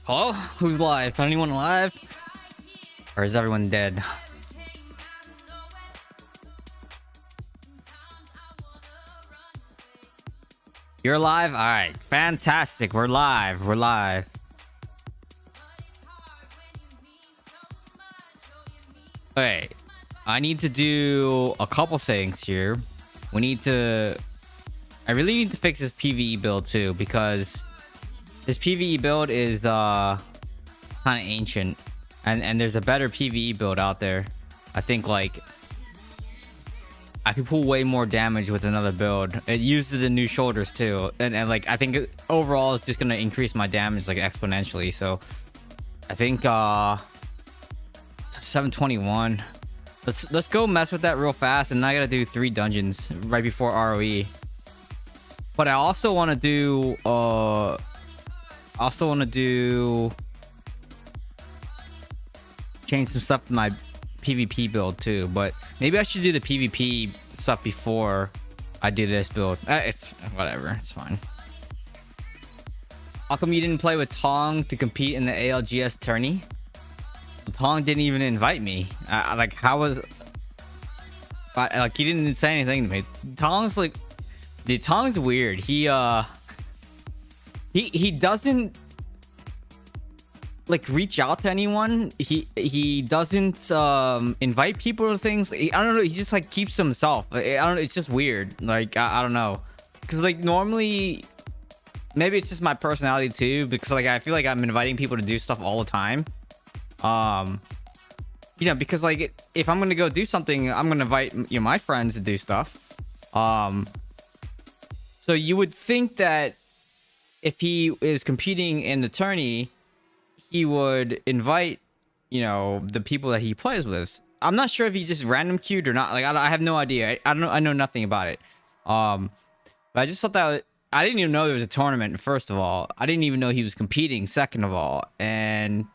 Hello? Who's live? Anyone alive? Or is everyone dead? You're live? Alright. Fantastic. We're live. We're live. Okay. I need to do a couple things here. We need to... I really need to fix this PvE build too, because this PvE build is kind of ancient, and there's a better PvE build out there. I think like I can pull way more damage with another build. It uses the new shoulders too, and like I think overall it's just gonna increase my damage like exponentially. So I think 721. Let's go mess with that real fast, and I gotta do 3 dungeons right before ROE. But I also want to do change some stuff to my PvP build too. But maybe I should do the PvP stuff before I do this build. It's whatever, it's fine. How come you didn't play with Tong to compete in the ALGS tourney? Tong didn't even invite me. Like, how was... like, he didn't say anything to me. Tong's like... Dude, Tong's weird. He doesn't like reach out to anyone. He doesn't invite people to things. I don't know. He just like keeps to himself. I don't know. It's just weird. Like I don't know. Because like normally, maybe it's just my personality too. Because like I feel like I'm inviting people to do stuff all the time. You know, because like if I'm gonna go do something, I'm gonna invite my friends to do stuff. So you would think that if he is competing in the tourney, he would invite, the people that he plays with. I'm not sure if he just random queued or not. Like I have no idea. I don't know. I know nothing about it. But I just thought that I didn't even know there was a tournament. First of all, I didn't even know he was competing. Second of all, and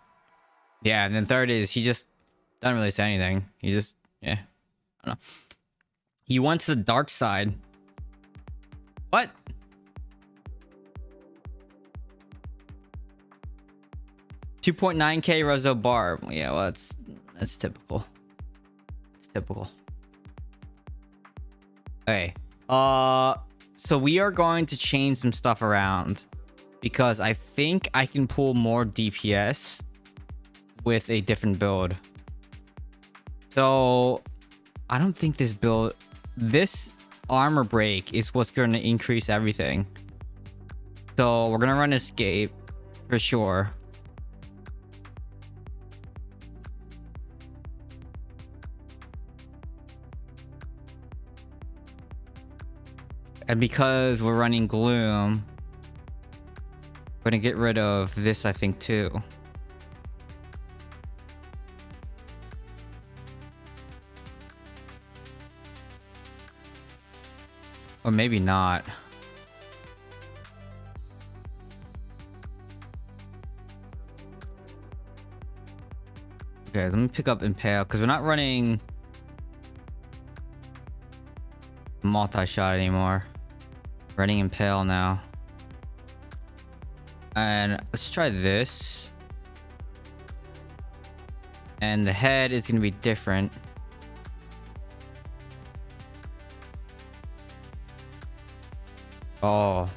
yeah, and then third is he just doesn't really say anything. He just I don't know. He went to the dark side. What? $2.9K Rezo bar. Yeah, well, that's typical. It's typical. Okay. So we are going to change some stuff around because I think I can pull more DPS with a different build. So I don't think this armor break is what's going to increase everything. So we're gonna run escape for sure. And because we're running gloom, we're gonna get rid of this, I think, too. Or maybe not. Okay, let me pick up Impale, because we're not running multi-shot anymore. Running Impale now. And let's try this. And the head is going to be different. Oh.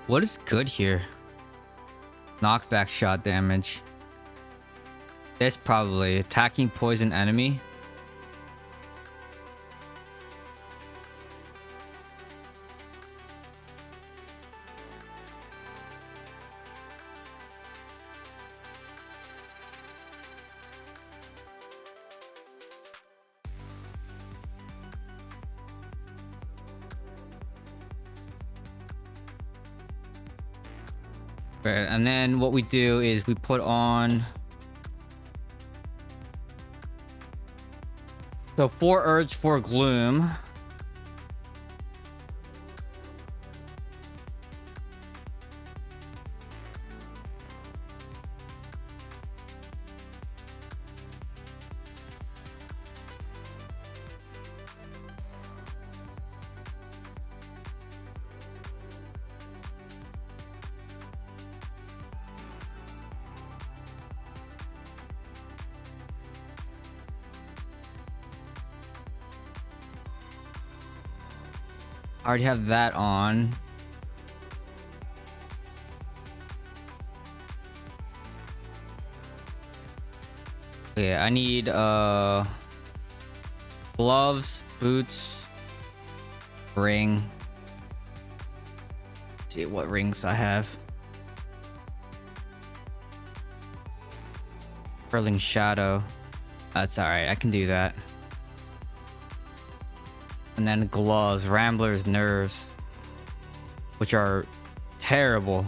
What is good here? Knockback shot damage. This probably attacking poison enemy. And then what we do is we put on so 4 urge, 4 gloom. I already have that on. Yeah, I need gloves, boots, ring. Let's see what rings I have. Hurling shadow. That's alright, I can do that. And then gloves, Rambler's nerves, which are terrible.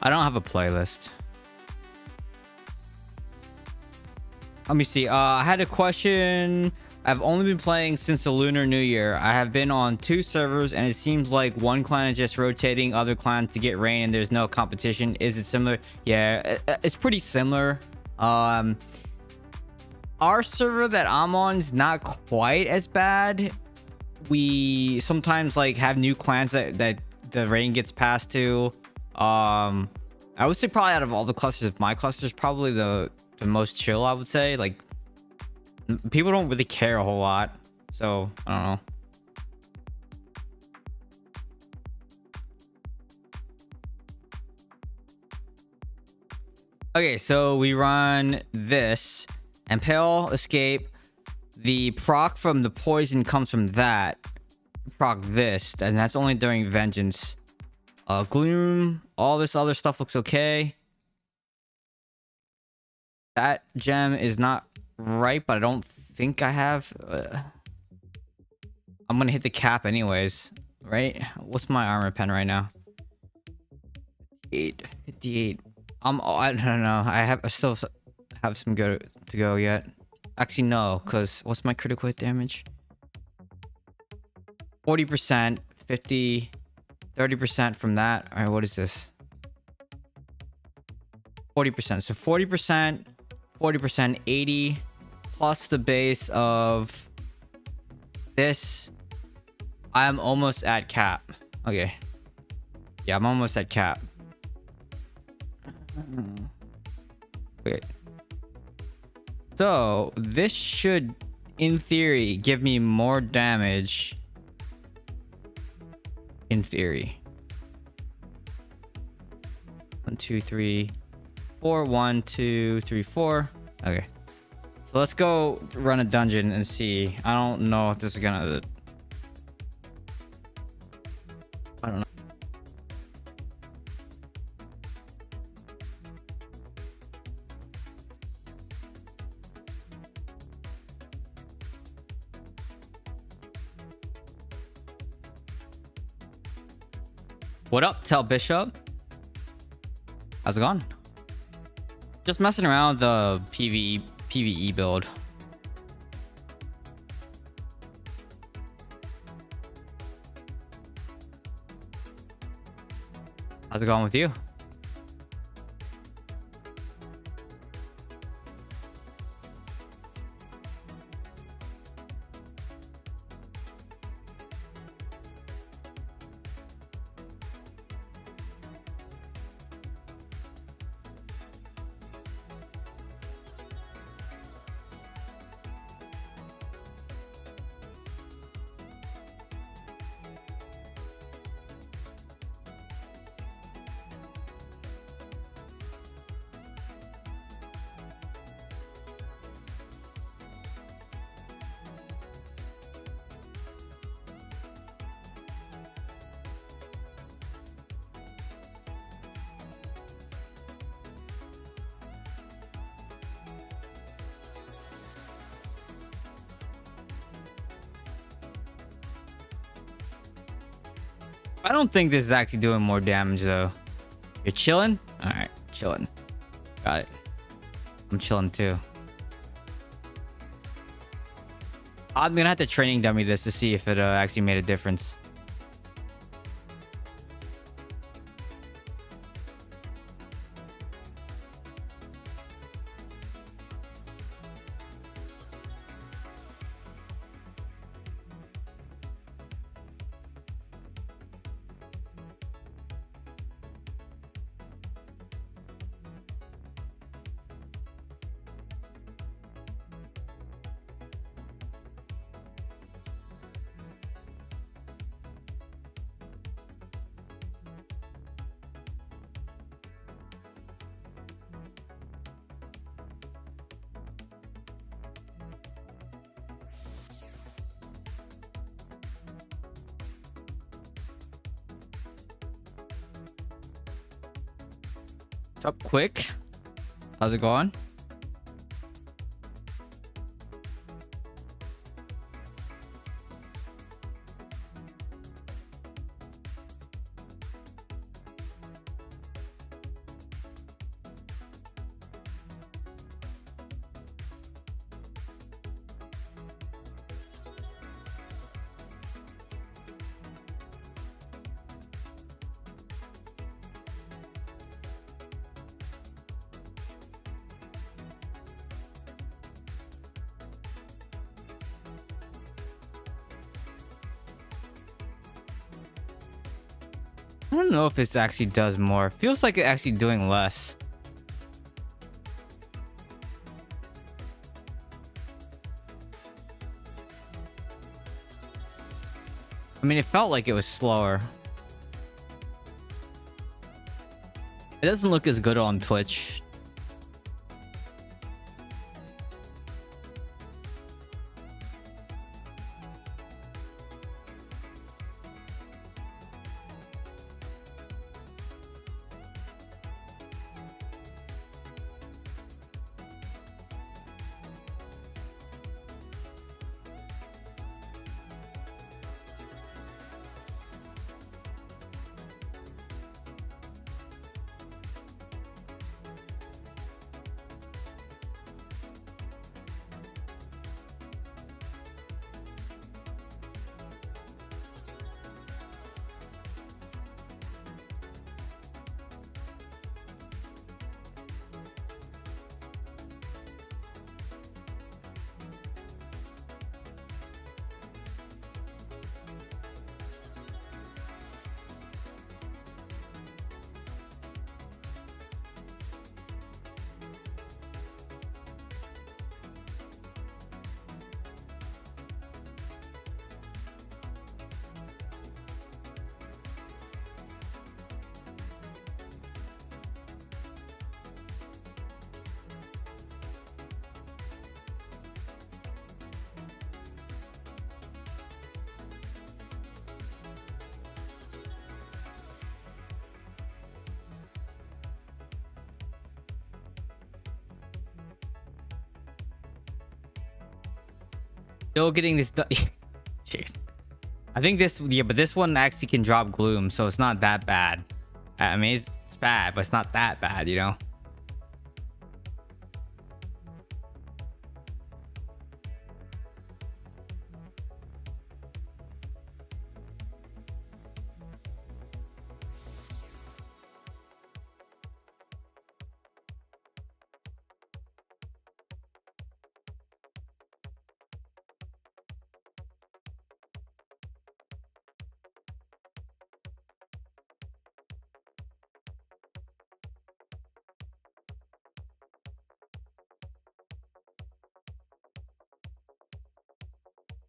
I don't have a playlist. Let me see. I had a question. I've only been playing since the Lunar New Year. I have been on 2 servers and it seems like one clan is just rotating other clans to get rain and there's no competition. Is it similar? Yeah, it's pretty similar. Our server that I'm on is not quite as bad. We sometimes like have new clans that the rain gets passed to. I would say probably out of all the clusters, my cluster is probably the most chill, I would say. Like, people don't really care a whole lot, so I don't know. Okay, so we run this impale, escape. The proc from the poison comes from that. Proc this, and that's only during vengeance. Gloom, all this other stuff looks okay. That gem is not right, but I don't think I have. I'm gonna hit the cap anyways, right? What's my armor pen right now? 858. I don't know. I still have some to go yet. Actually, no, because what's my critical hit damage? 40%, 50, 30% from that. All right, what is this? 40%. So 40%, 40%, 80 plus the base of this. I'm almost at cap. Okay. Yeah, I'm almost at cap. Wait. So this should, in theory, give me more damage. In theory. 1, 2, 3, 4. 1, 2, 3, 4. Okay. So let's go run a dungeon and see. I don't know if this is gonna... I don't know. What up, Tell Bishop? How's it going? Just messing around with the PvE build. How's it going with you? I don't think this is actually doing more damage though. You're chilling? All right, chilling. Got it. I'm chilling too. I'm gonna have to training dummy this to see if it actually made a difference. What's up, Quick? How's it going? I don't know if it actually does more. Feels like it actually doing less. I mean, it felt like it was slower. It doesn't look as good on Twitch. Still getting this done. Dude. I think this, yeah, but this one actually can drop gloom, so it's not that bad. I mean, it's bad, but it's not that bad, you know?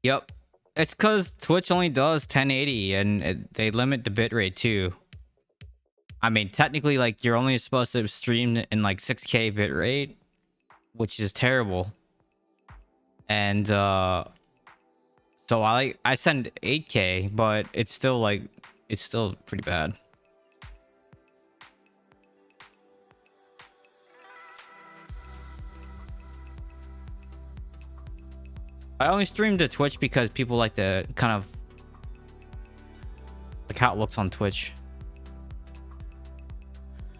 Yep. It's because Twitch only does 1080 and they limit the bitrate too. I mean, technically, like, you're only supposed to stream in like 6K bitrate, which is terrible. And so I send 8K, but it's still like, it's still pretty bad. I only stream to Twitch because people like to kind of like like how it looks on Twitch.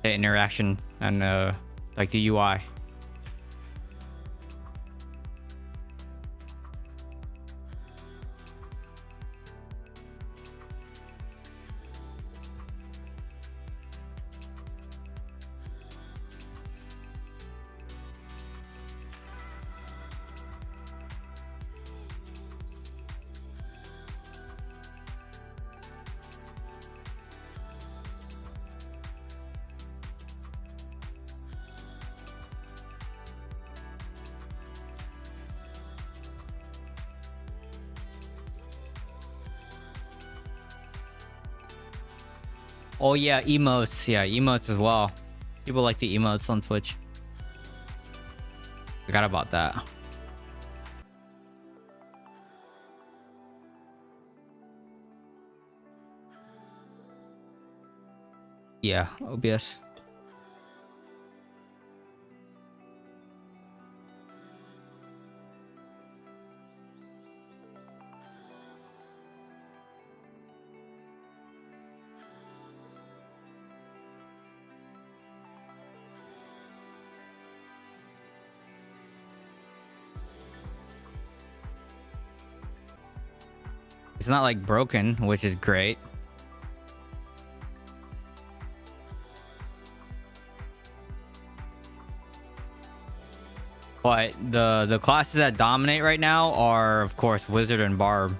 The interaction and like the UI. Oh yeah, emotes. Yeah, emotes as well. People like the emotes on Twitch. Forgot about that. Yeah, OBS. It's not like broken, which is great. But the classes that dominate right now are, of course, wizard and barb.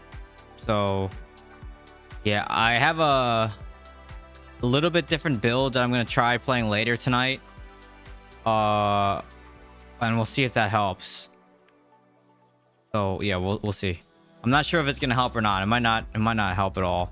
So yeah, I have a little bit different build that I'm gonna try playing later tonight. And we'll see if that helps. So yeah, we'll see. I'm not sure if it's gonna help or not. It might not help at all.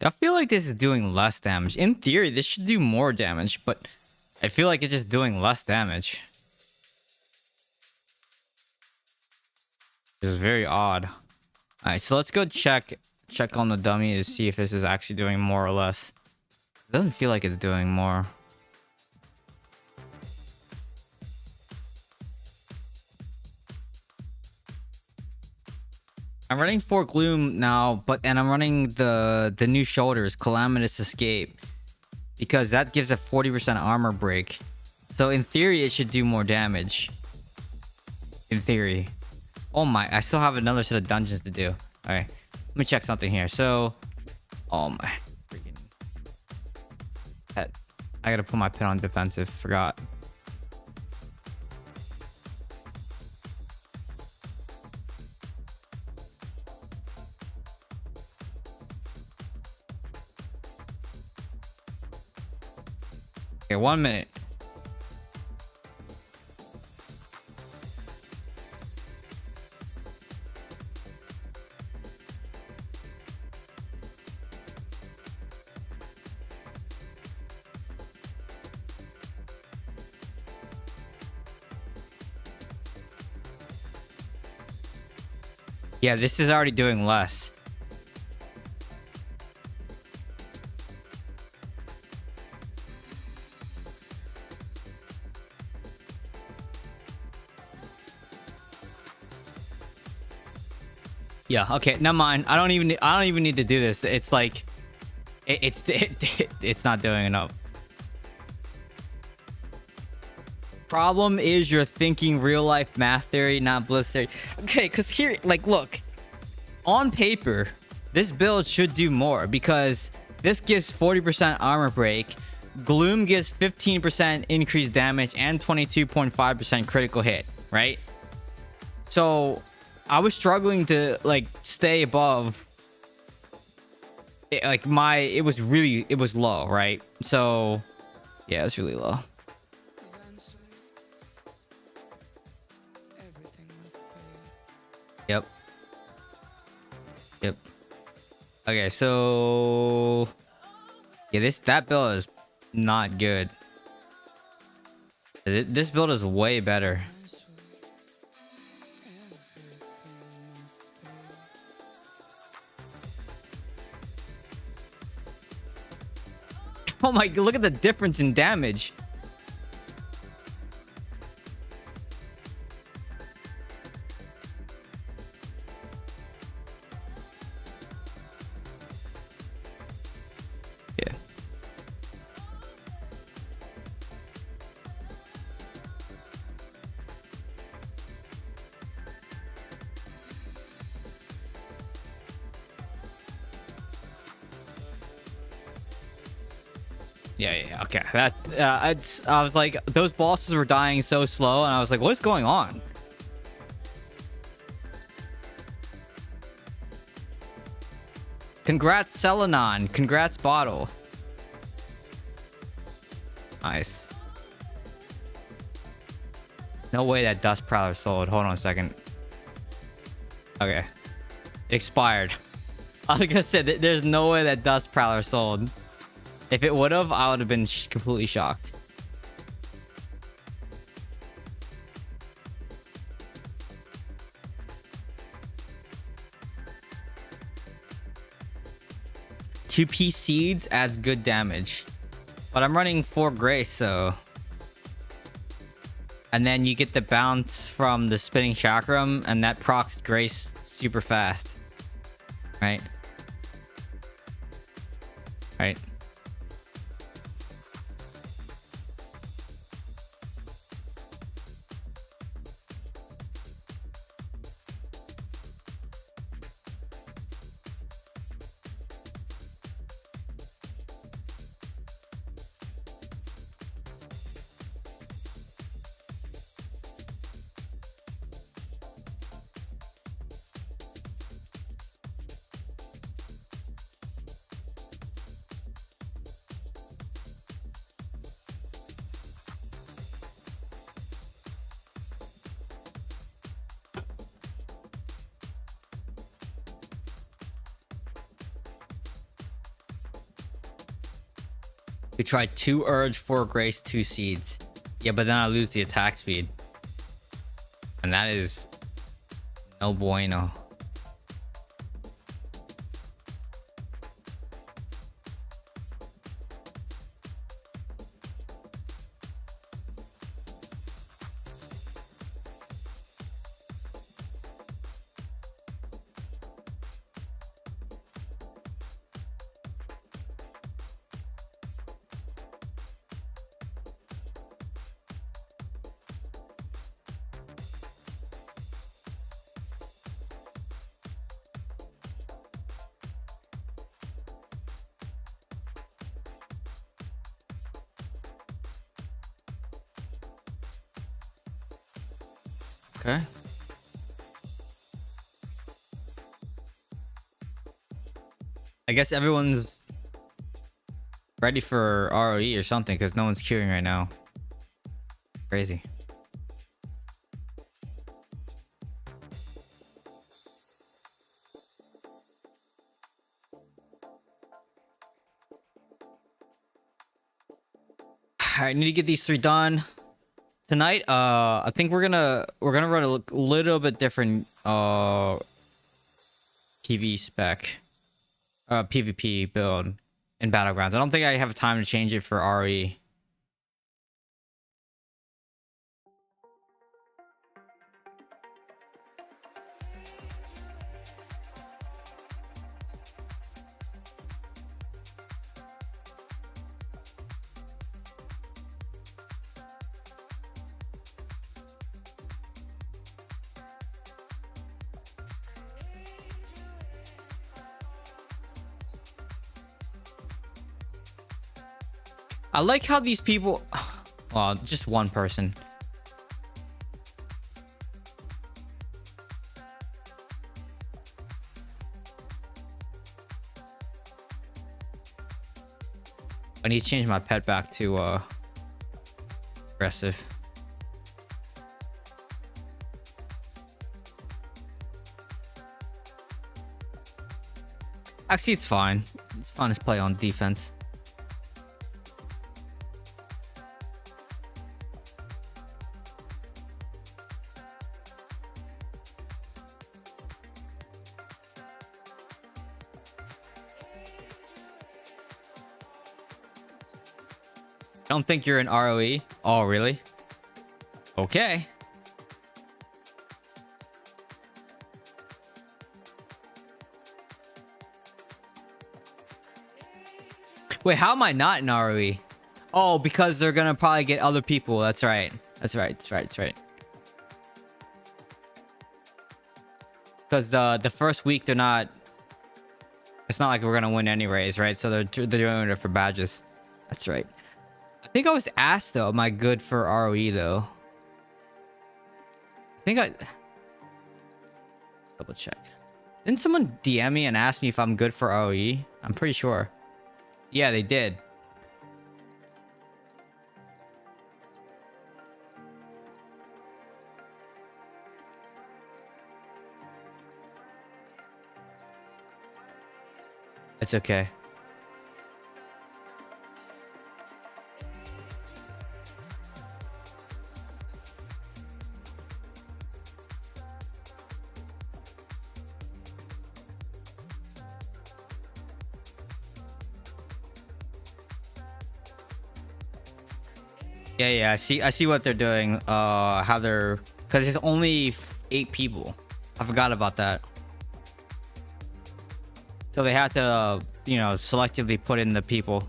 I feel like this is doing less damage. In theory, this should do more damage, but I feel like it's just doing less damage. It's very odd. All right, so let's go check on the dummy to see if this is actually doing more or less. It doesn't feel like it's doing more. I'm running Fort Gloom now, and I'm running the new shoulders, Calamitous Escape, because that gives a 40% armor break. So in theory, it should do more damage. In theory. Oh my, I still have another set of dungeons to do. All right, let me check something here. So, oh my freaking pet. I gotta put my pet on defensive. Forgot. Okay, 1 minute. Yeah, this is already doing less. Yeah. Okay. Never mind. I don't even need to do this. It's like, it's not doing enough. Problem is you're thinking real life math theory, not bliss theory. Okay, because here, like, look, on paper, this build should do more because this gives 40% armor break, Gloom gives 15% increased damage and 22.5% critical hit, right? So I was struggling to like stay above it, like it was low, right? So yeah, it's really low. Yep. Yep. Okay, so yeah, that build is not good. This build is way better. Oh my, look at the difference in damage. Yeah. Yeah. Okay. I was like, those bosses were dying so slow, and I was like, what's going on? Congrats, Selenon. Congrats, Bottle. Nice. No way that Dust Prowler sold. Hold on a second. Okay. It expired. Like I said, there's no way that Dust Prowler sold. If it would have, I would have been completely shocked. Two-piece seeds adds good damage. But I'm running 4 grace, so... And then you get the bounce from the spinning chakram, and that procs grace super fast. Right? Right. We tried 2 urge, 4 grace, 2 seeds. Yeah, but then I lose the attack speed. And that is no bueno. Okay. I guess everyone's ready for ROE or something because no one's queuing right now. Crazy. I need to get these 3 done tonight. I think we're gonna run a little bit different PV spec, PvP build in Battlegrounds. I don't think I have time to change it for RE. I like how these people, well, just one person. I need to change my pet back to aggressive. Actually, it's fine. It's fun to play on defense. I don't think you're in ROE. Oh, really? Okay. Wait, how am I not in ROE? Oh, because they're gonna probably get other people. That's right. That's right. That's right. That's right. Because the first week they're not. It's not like we're gonna win anyways, right? So they're doing it for badges. That's right. I think I was asked though, am I good for ROE though? I think I double check. Didn't someone DM me and ask me if I'm good for ROE? I'm pretty sure. Yeah, they did. It's okay. Yeah, I see what they're doing. How they're, because it's only 8 people. I forgot about that. So they have to, you know, selectively put in the people.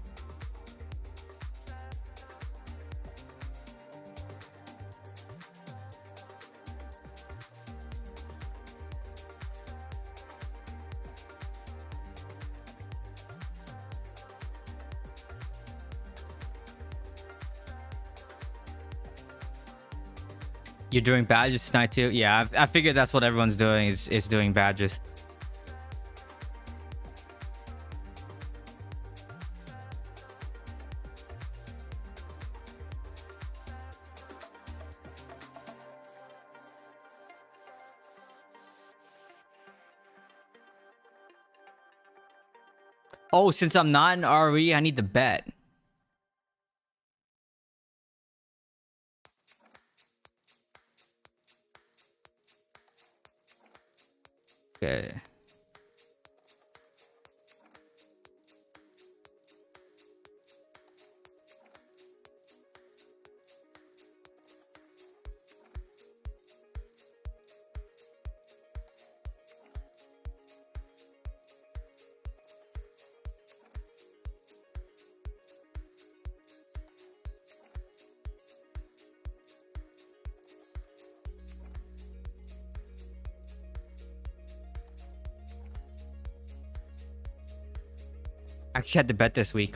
You're doing badges tonight too? Yeah, I figured that's what everyone's doing, is doing badges. Oh, since I'm not in RE, I need to bet. Okay. Actually had to bet this week.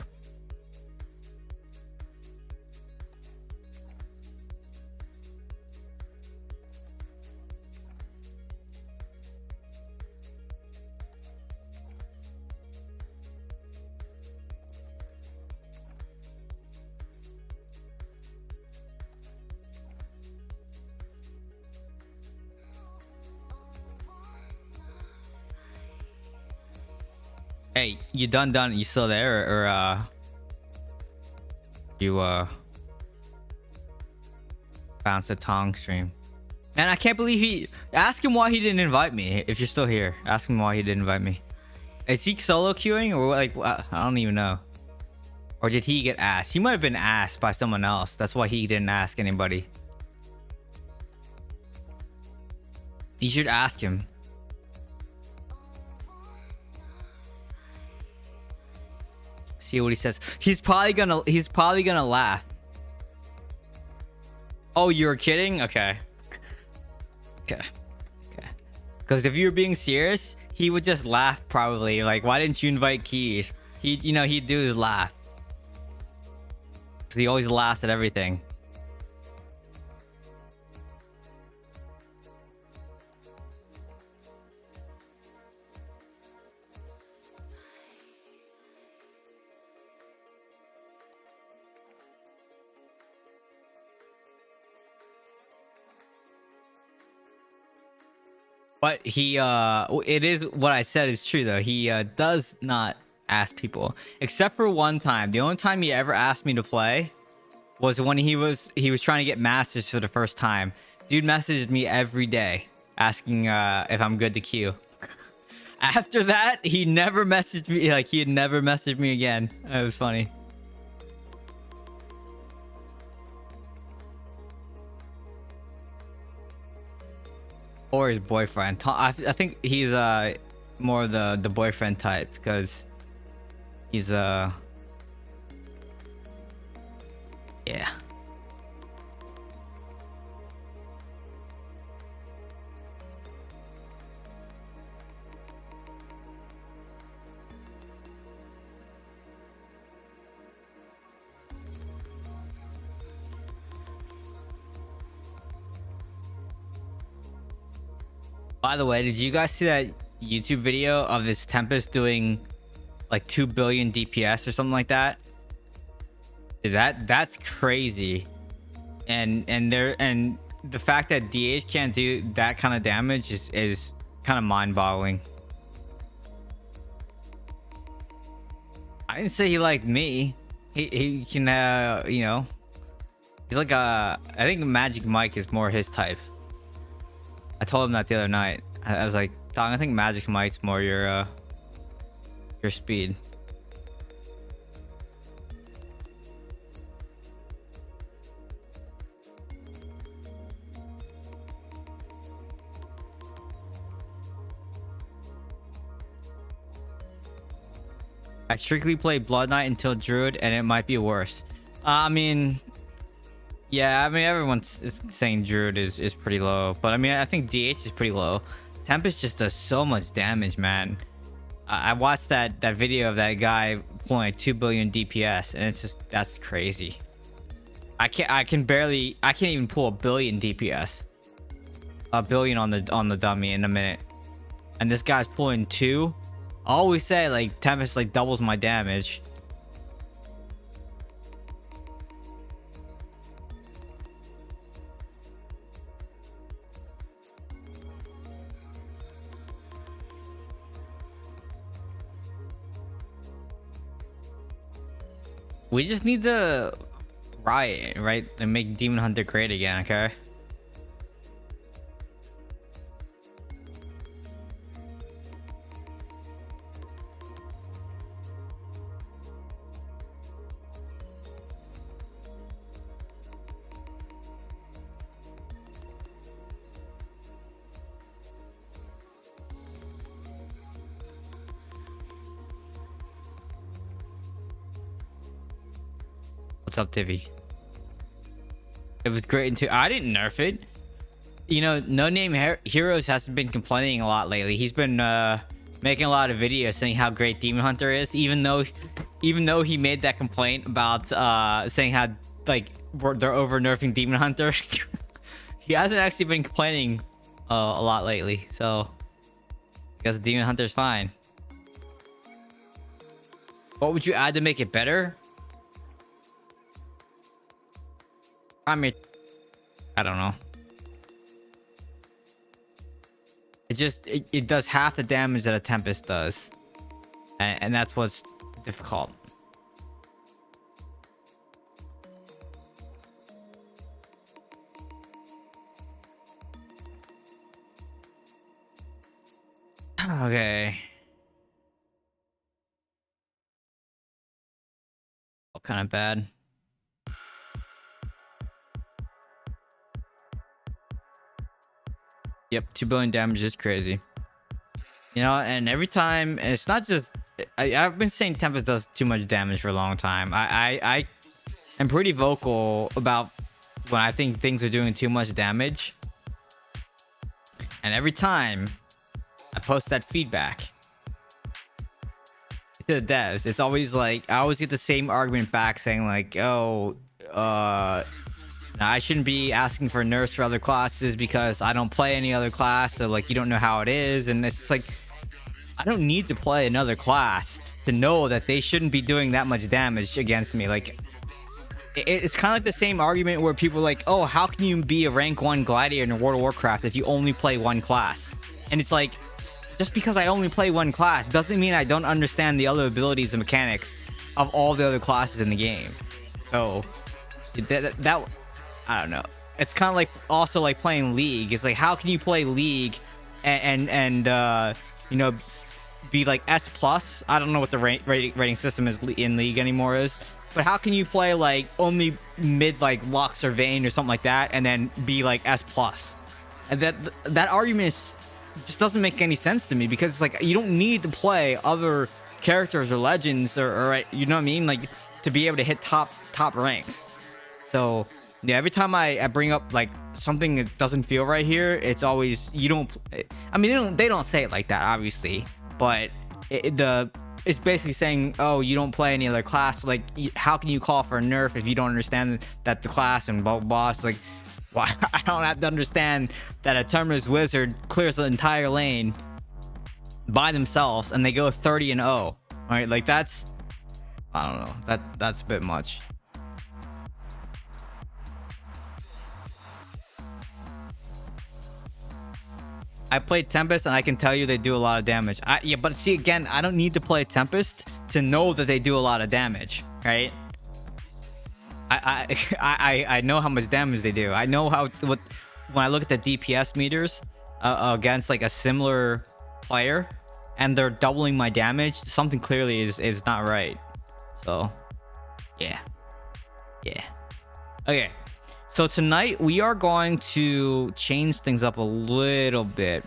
Hey, you done? You still there, or you bounced a Tong stream? Man, I can't believe he. Ask him why he didn't invite me. If you're still here, ask him why he didn't invite me. Is he solo queuing, or like I don't even know? Or did he get asked? He might have been asked by someone else. That's why he didn't ask anybody. You should ask him. See what he says. He's probably gonna laugh. Oh, you were kidding? Okay. Because if you were being serious, he would just laugh probably. Like, why didn't you invite Keys? He'd do his laugh. He always laughs at everything. But he it is what I said is true though. He does not ask people, except for one time. The only time he ever asked me to play was when he was trying to get masters for the first time. Dude messaged me every day asking if I'm good to queue. After that, he never messaged me. Like, he had never messaged me again. It was funny. Or his boyfriend. I think he's more the boyfriend type, because he's yeah. By the way, did you guys see that YouTube video of this Tempest doing like 2 billion DPS or something like that? Dude, that's crazy. And the fact that DH can't do that kind of damage is kind of mind-boggling. I didn't say he liked me. He can you know, he's like I think Magic Mike is more his type. I told him that the other night. I was like, Dog, I think Magic Mike's more your speed. I strictly play Blood Knight until Druid, and it might be worse. I mean, yeah, I mean, everyone's saying Druid is pretty low, but I mean, I think DH is pretty low. Tempest just does so much damage, man. I watched that video of that guy pulling like 2 billion DPS, and it's just, that's crazy. I can't even pull a billion DPS. A billion on the dummy in a minute, and this guy's pulling 2. I always say like Tempest like doubles my damage. We just need to riot, right? And make Demon Hunter great again, okay? What's up, Tivy? It was great until I didn't nerf it. You know, No Name Heroes hasn't been complaining a lot lately. He's been making a lot of videos saying how great Demon Hunter is, even though he made that complaint about saying how like they're over nerfing Demon Hunter. He hasn't actually been complaining a lot lately, so because Demon Hunter's fine. What would you add to make it better? I mean, I don't know. It just it does half the damage that a Tempest does, and that's what's difficult. Okay. All kind of bad. Yep, 2 billion damage is crazy. You know, and every time, and it's not just... I've been saying Tempest does too much damage for a long time. I am pretty vocal about when I think things are doing too much damage. And every time I post that feedback, to the devs. It's always like I always get the same argument back saying like, oh, I shouldn't be asking for nerfs for other classes because I don't play any other class, so like you don't know how it is. And it's like, I don't need to play another class to know that they shouldn't be doing that much damage against me. Like it's kind of like the same argument where people are like, oh, how can you be a rank 1 gladiator in World of Warcraft if you only play one class? And it's like, just because I only play one class doesn't mean I don't understand the other abilities and mechanics of all the other classes in the game. So that I don't know. It's kind of like also like playing League. It's like, how can you play League and you know, be like S plus? I don't know what the rating system is in League anymore is. But how can you play like only mid like Lux or Vayne or something like that and then be like S plus? And that argument just doesn't make any sense to me, because it's like you don't need to play other characters or legends or you know what I mean, like to be able to hit top ranks. So yeah, every time I bring up like something that doesn't feel right here, it's always you don't. I mean they don't say it like that obviously, but it's basically saying, oh, you don't play any other class. Like, how can you call for a nerf if you don't understand that the class and blah, blah, blah. It's like, well, I don't have to understand that a Terminus Wizard clears the entire lane by themselves and they go 30-0. All right, like that's, I don't know. That's a bit much. I played Tempest and I can tell you they do a lot of damage. Yeah, but see, again, I don't need to play Tempest to know that they do a lot of damage, right? I know how much damage they do. I know when I look at the DPS meters against like a similar player and they're doubling my damage, something clearly is not right. So yeah. Okay. So tonight we are going to change things up a little bit.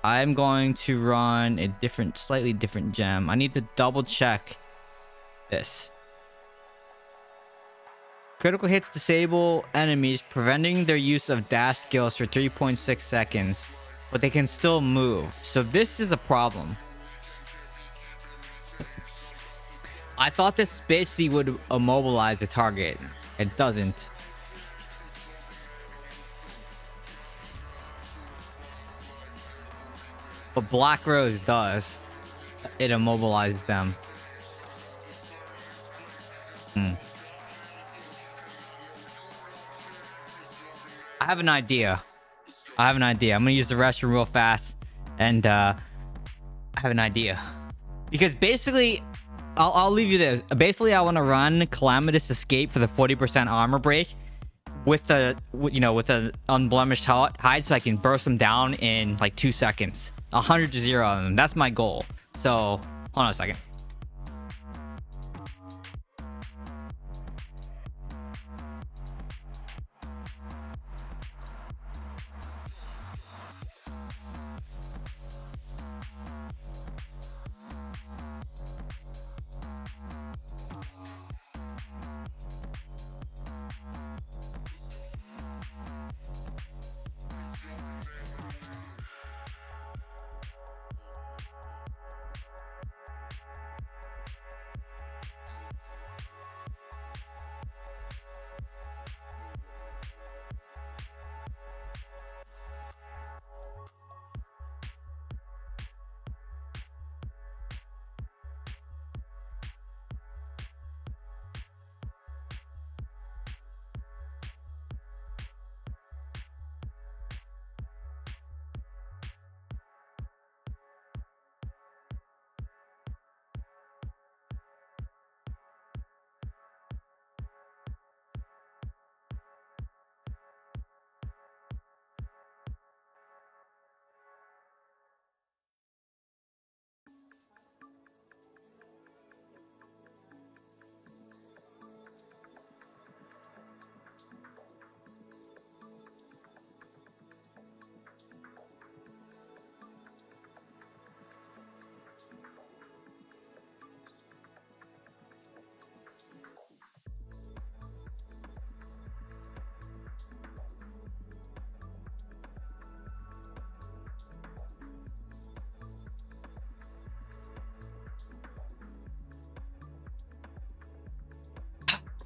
I'm going to run a slightly different gem. I need to double check this. Critical hits disable enemies, preventing their use of dash skills for 3.6 seconds, but they can still move. So this is a problem. I thought this basically would immobilize the target. It doesn't. But Black Rose does. It immobilizes them. I have an idea. I'm gonna use the restroom real fast, and I have an idea. Because basically, I'll leave you there. Basically, I want to run Calamitous Escape for the 40% armor break with the with an unblemished hide, so I can burst them down in like 2 seconds. 100 to 0 on them. That's my goal. So hold on a second.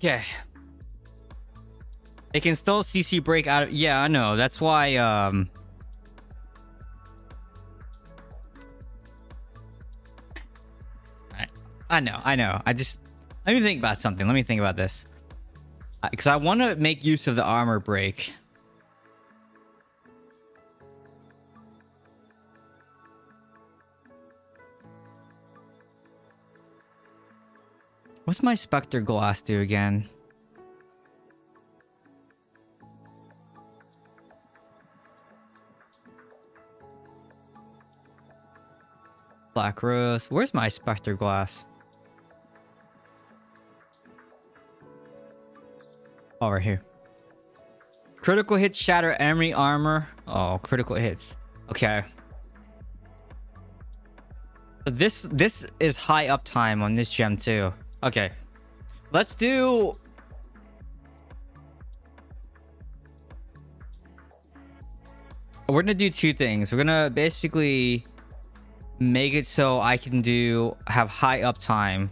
Okay. They can still CC break out of... Yeah, I know. That's why, I know. I just... Let me think about something. Let me think about this. Because I want to make use of the armor break. What's my Spectre Glass do again? Black Rose. Where's my Spectre Glass? Over here. Critical hits shatter enemy armor. Oh, critical hits. Okay. This is high uptime on this gem too. Okay. Let's do... We're gonna do two things. We're gonna basically make it so I can have high uptime.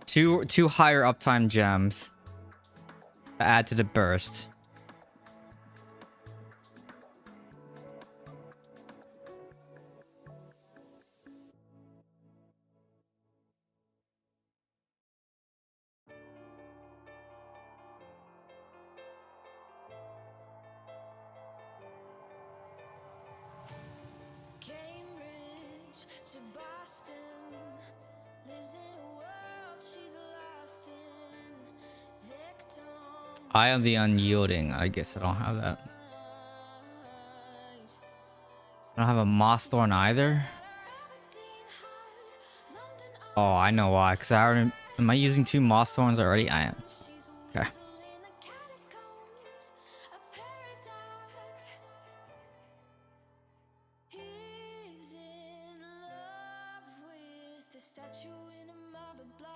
Two higher uptime gems to add to the burst. Eye of the Unyielding. I guess I don't have that. I don't have a Moss Thorn either. Oh, I know why. Because I already... Am I using 2 Moss Thorns already? I am. Okay.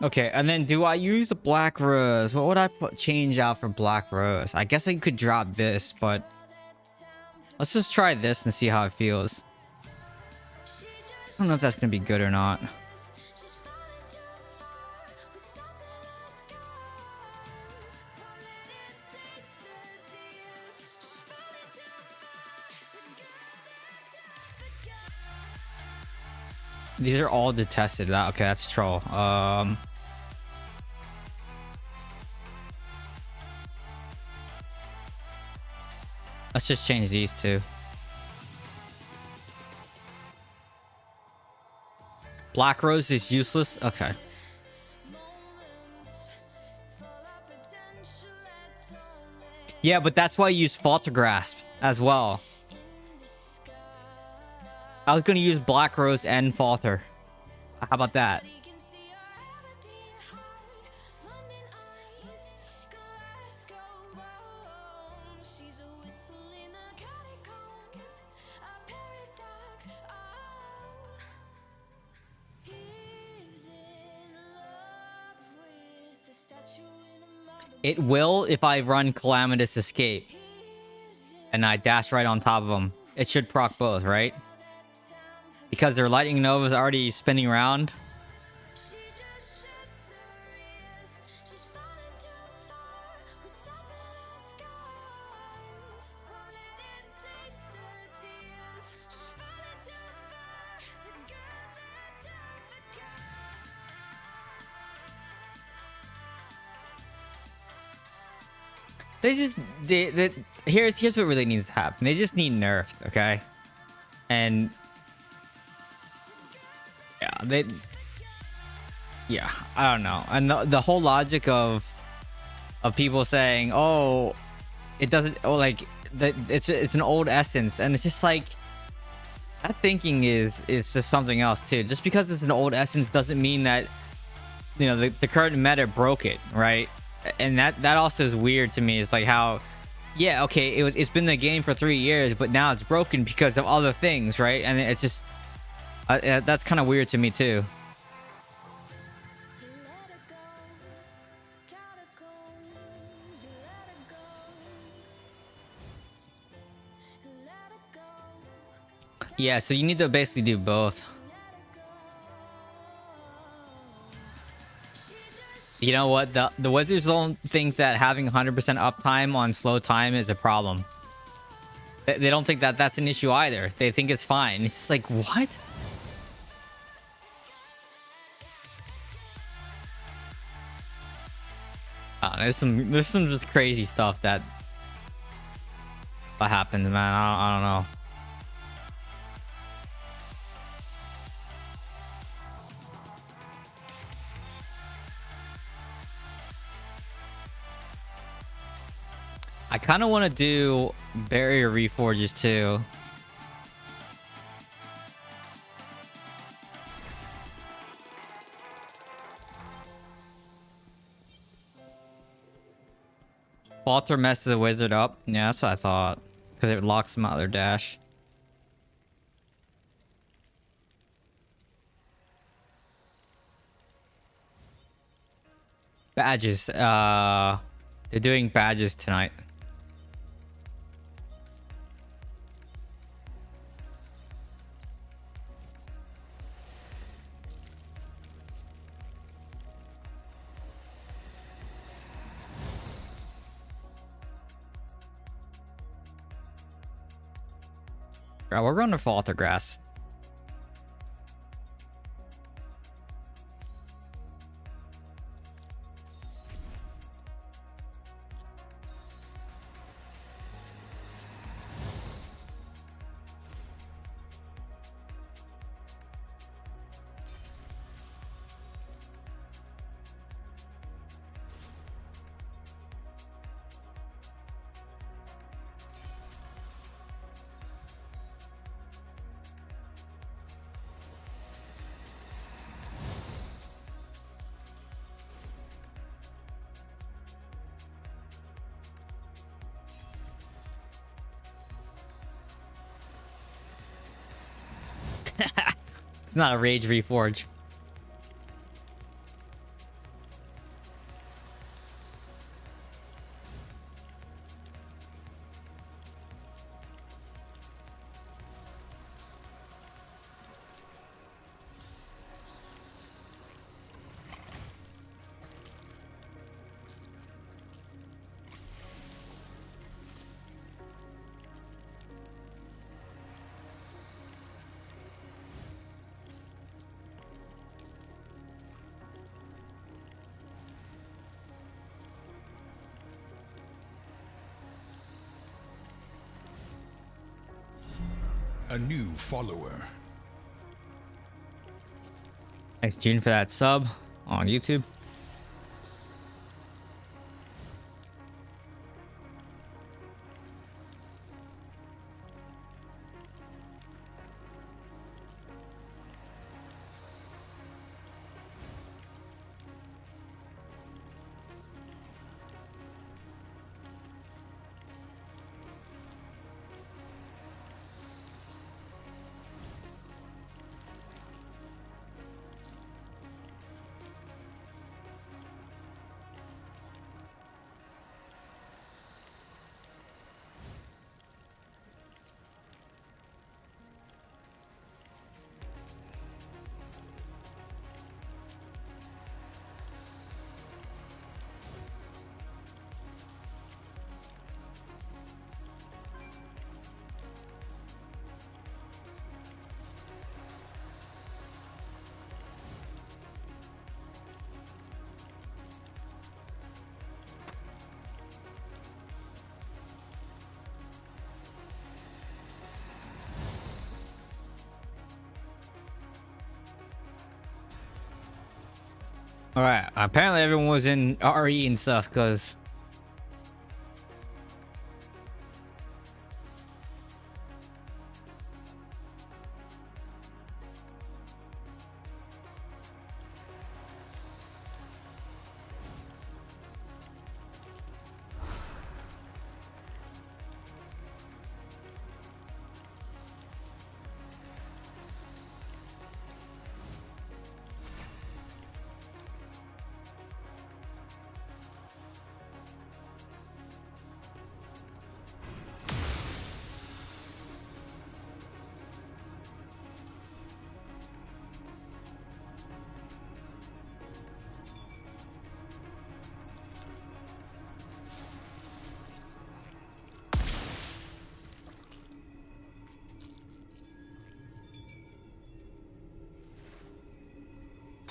Okay, and then do I use a Black Rose? What would I change out for Black Rose? I guess I could drop this, but let's just try this and see how it feels. I don't know if that's gonna be good or not. These are all detested. Okay, that's troll. Let's just change these two. Black Rose is useless. Okay. Yeah, but that's why I use Falter Grasp as well. I was gonna use Black Rose and Falter. How about that? It will if I run Calamitous Escape and I dash right on top of them. It should proc both, right? Because their Lightning Nova is already spinning around. Here's what really needs to happen. They just need nerfed, okay? And yeah, I don't know. And the whole logic of people saying, oh, it doesn't, oh, like that it's an old essence, and it's just like that thinking is just something else too. Just because it's an old essence doesn't mean that, you know, the current meta broke it, right? And that also is weird to me. It's like how, yeah, okay, it's been the game for 3 years, but now it's broken because of other things, right? And it's just that's kind of weird to me too. Yeah, so you need to basically do both. You know what? The Wizards don't think that having 100% uptime on slow time is a problem. They don't think that that's an issue either. They think it's fine. It's just like, what? There's some just crazy stuff that happens, man. I don't know. I kind of want to do barrier reforges too. Falter messes the wizard up. Yeah, that's what I thought. Because it locks them out of their dash. Badges. They're doing badges tonight. Right, we're going to Falter Grasp. It's not a rage reforge. A new follower. Thanks, June, for that sub on YouTube. All right. Apparently, everyone was in RE and stuff because.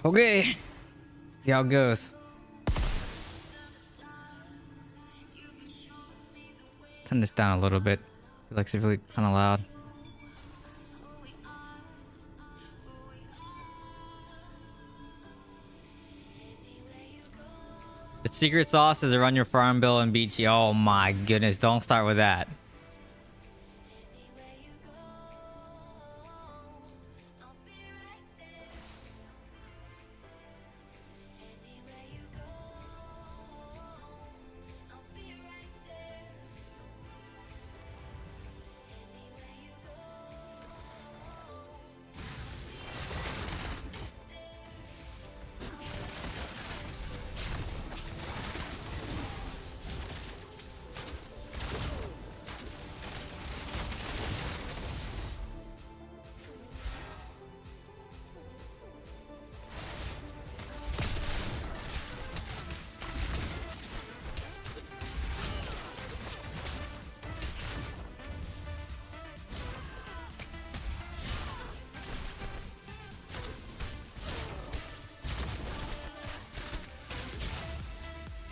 Okay. See how it goes. Turn this down a little bit. I feel like it's really kind of loud. The secret sauce is to run your farm bill and BG. Oh my goodness, don't start with that.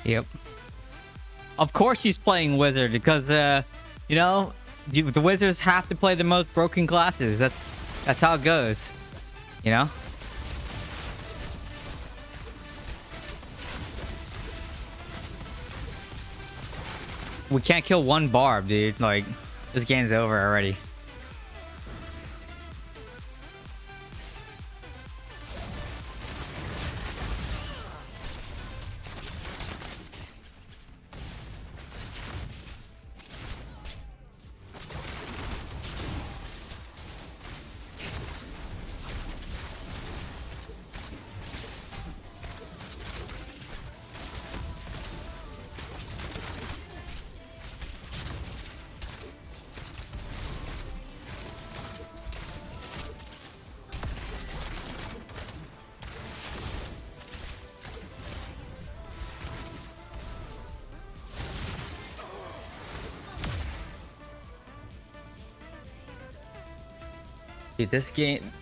Yep. Of course he's playing wizard because you know, the wizards have to play the most broken classes. That's how it goes. You know? We can't kill one barb, dude. Like, this game's over already. Dude, this game...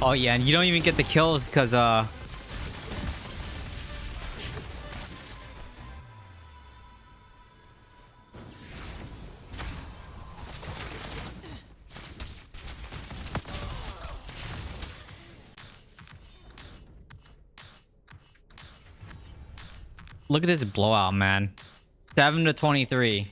Oh yeah, and you don't even get the kills because look at this blowout, man. 7-23.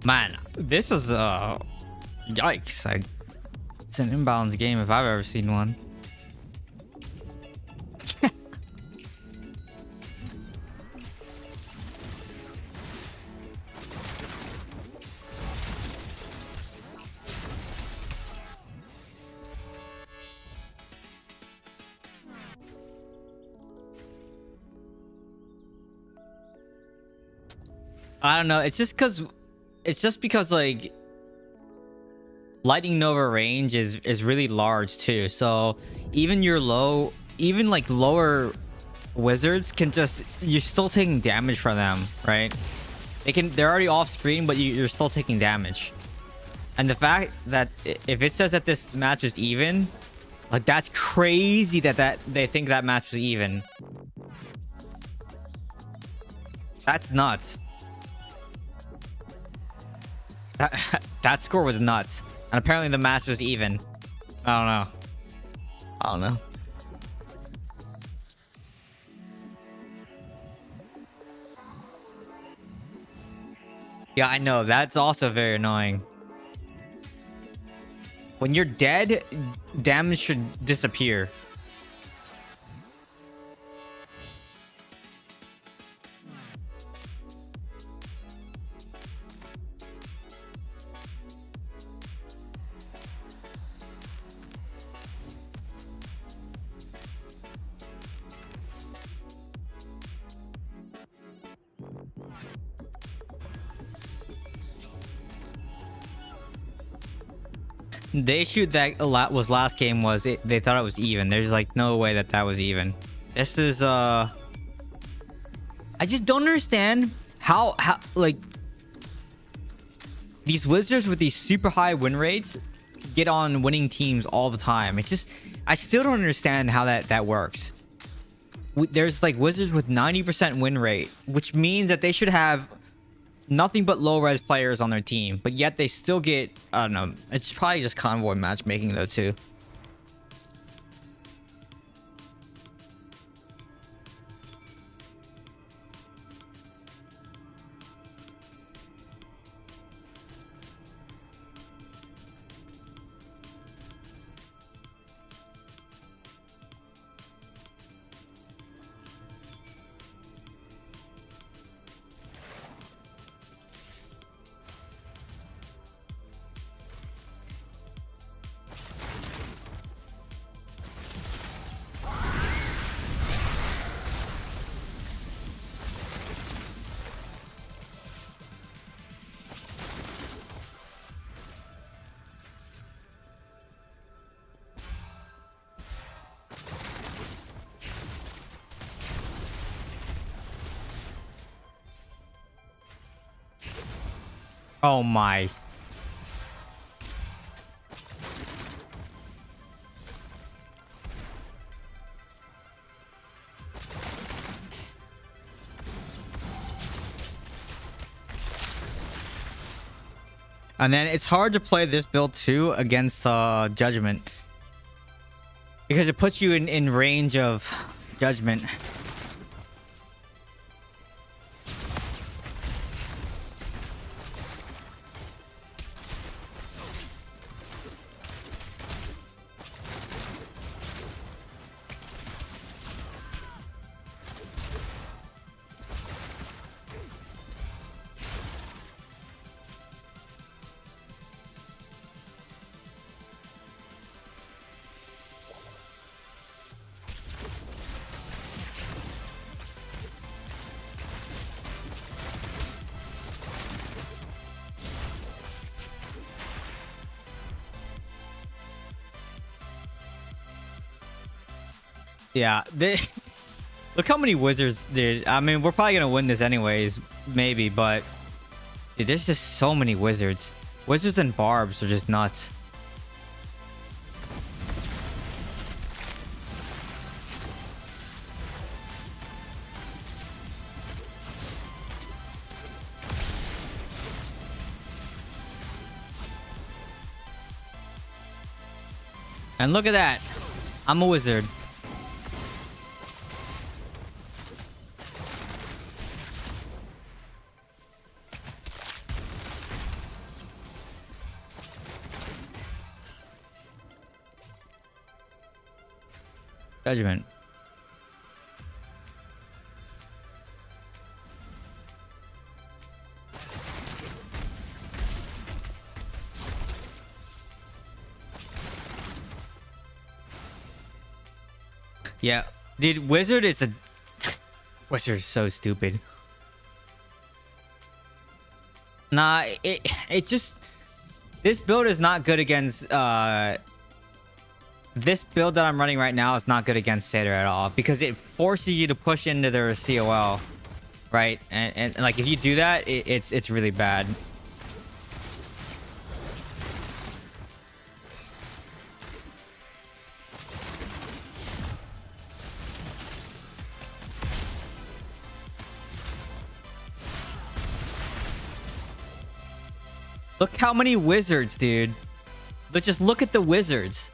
Man, this is yikes. It's an inbounds game if I've ever seen one. I don't know, it's just because like lightning nova range is really large too, so even like lower wizards can just, you're still taking damage from them, right? They're already off screen, but you're still taking damage. And the fact that if it says that this match is even, like that's crazy that they think that match was even. That's nuts. That score was nuts. And apparently the match was even. I don't know. I don't know. Yeah, I know. That's also very annoying. When you're dead, damage should disappear. The issue that was last game was they thought it was even. There's like no way that was even. This is I just don't understand how like these wizards with these super high win rates get on winning teams all the time. It's just I still don't understand how that works. There's like wizards with 90% win rate, which means that they should have nothing but low res players on their team, but yet they still get, I don't know, it's probably just convoy matchmaking though too. Oh my. And then it's hard to play this build too against Judgment, because it puts you in range of Judgment. Yeah, look how many wizards did. I mean, we're probably gonna win this anyways, maybe, but dude, there's just so many wizards. Wizards and barbs are just nuts. And look at that, I'm a wizard. Judgment. Yeah, dude, wizard is a wizard is so stupid. Nah, it just, this build is not good against this build that I'm running right now is not good against Satyr at all, because it forces you to push into their COL, right? And like if you do that, it's really bad. Look how many wizards, dude. But just look at the wizards.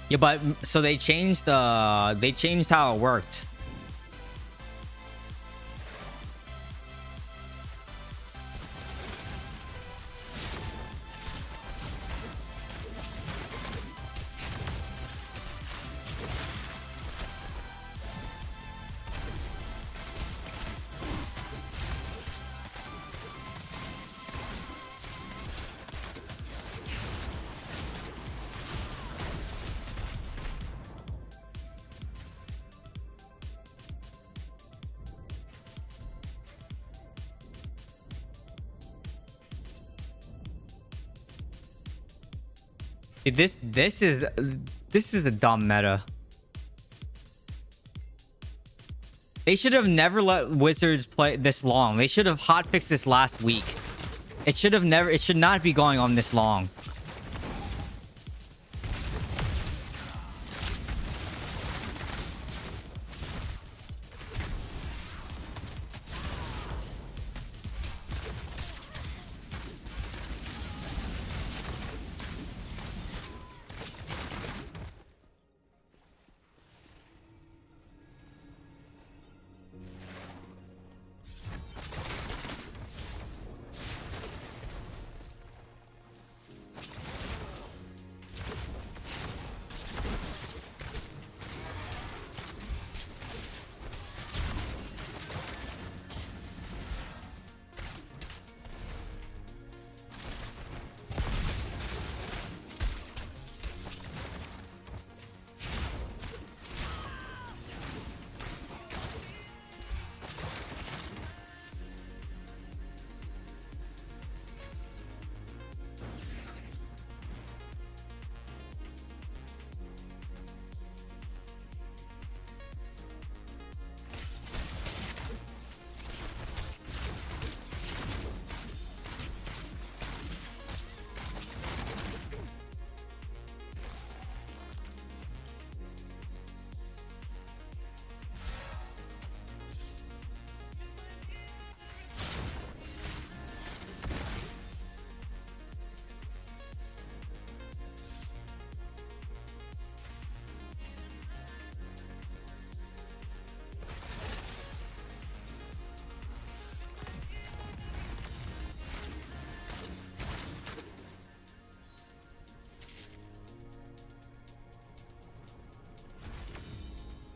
Yeah, but so they changed how it worked. Dude, this is a dumb meta. They should have never let wizards play this long. They should have hotfixed this last week. It should not be going on this long.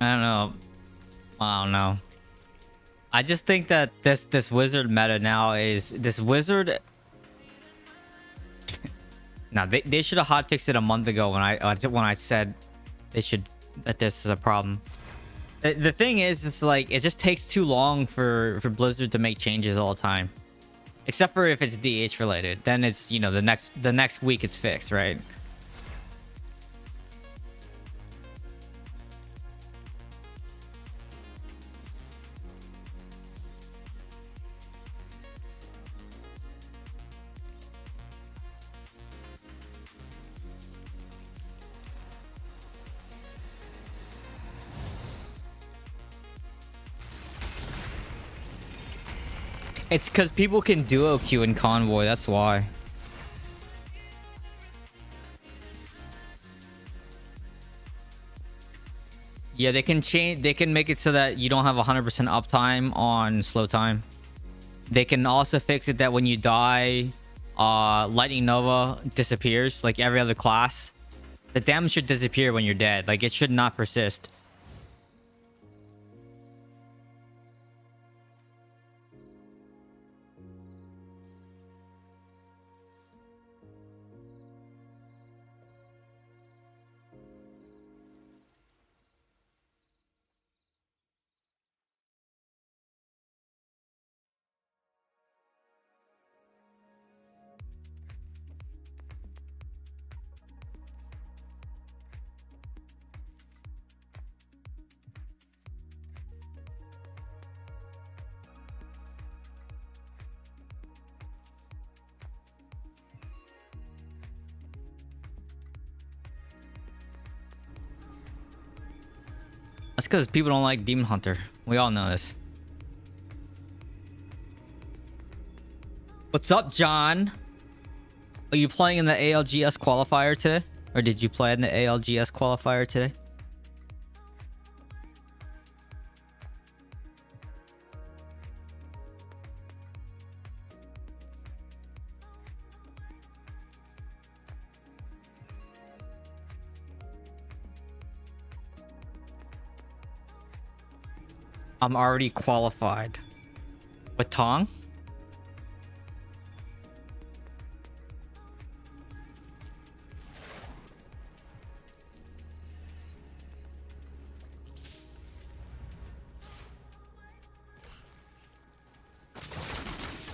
I don't know. I don't know. I just think that this wizard meta now is this wizard. No, they should have hotfixed it a month ago when I said they should that this is a problem. The thing is, it's like it just takes too long for Blizzard to make changes all the time, except for if it's DH related. Then it's, you know, the next week it's fixed, right? It's because people can duo queue in convoy. That's why. Yeah, they can change. They can make it so that you don't have 100% uptime on slow time. They can also fix it that when you die, Lightning Nova disappears like every other class. The damage should disappear when you're dead. Like, it should not persist. because people don't like Demon Hunter. We all know this. What's up, John? Are you playing in the ALGS qualifier today? Or did you play in the ALGS qualifier today? I'm already qualified. With Tong?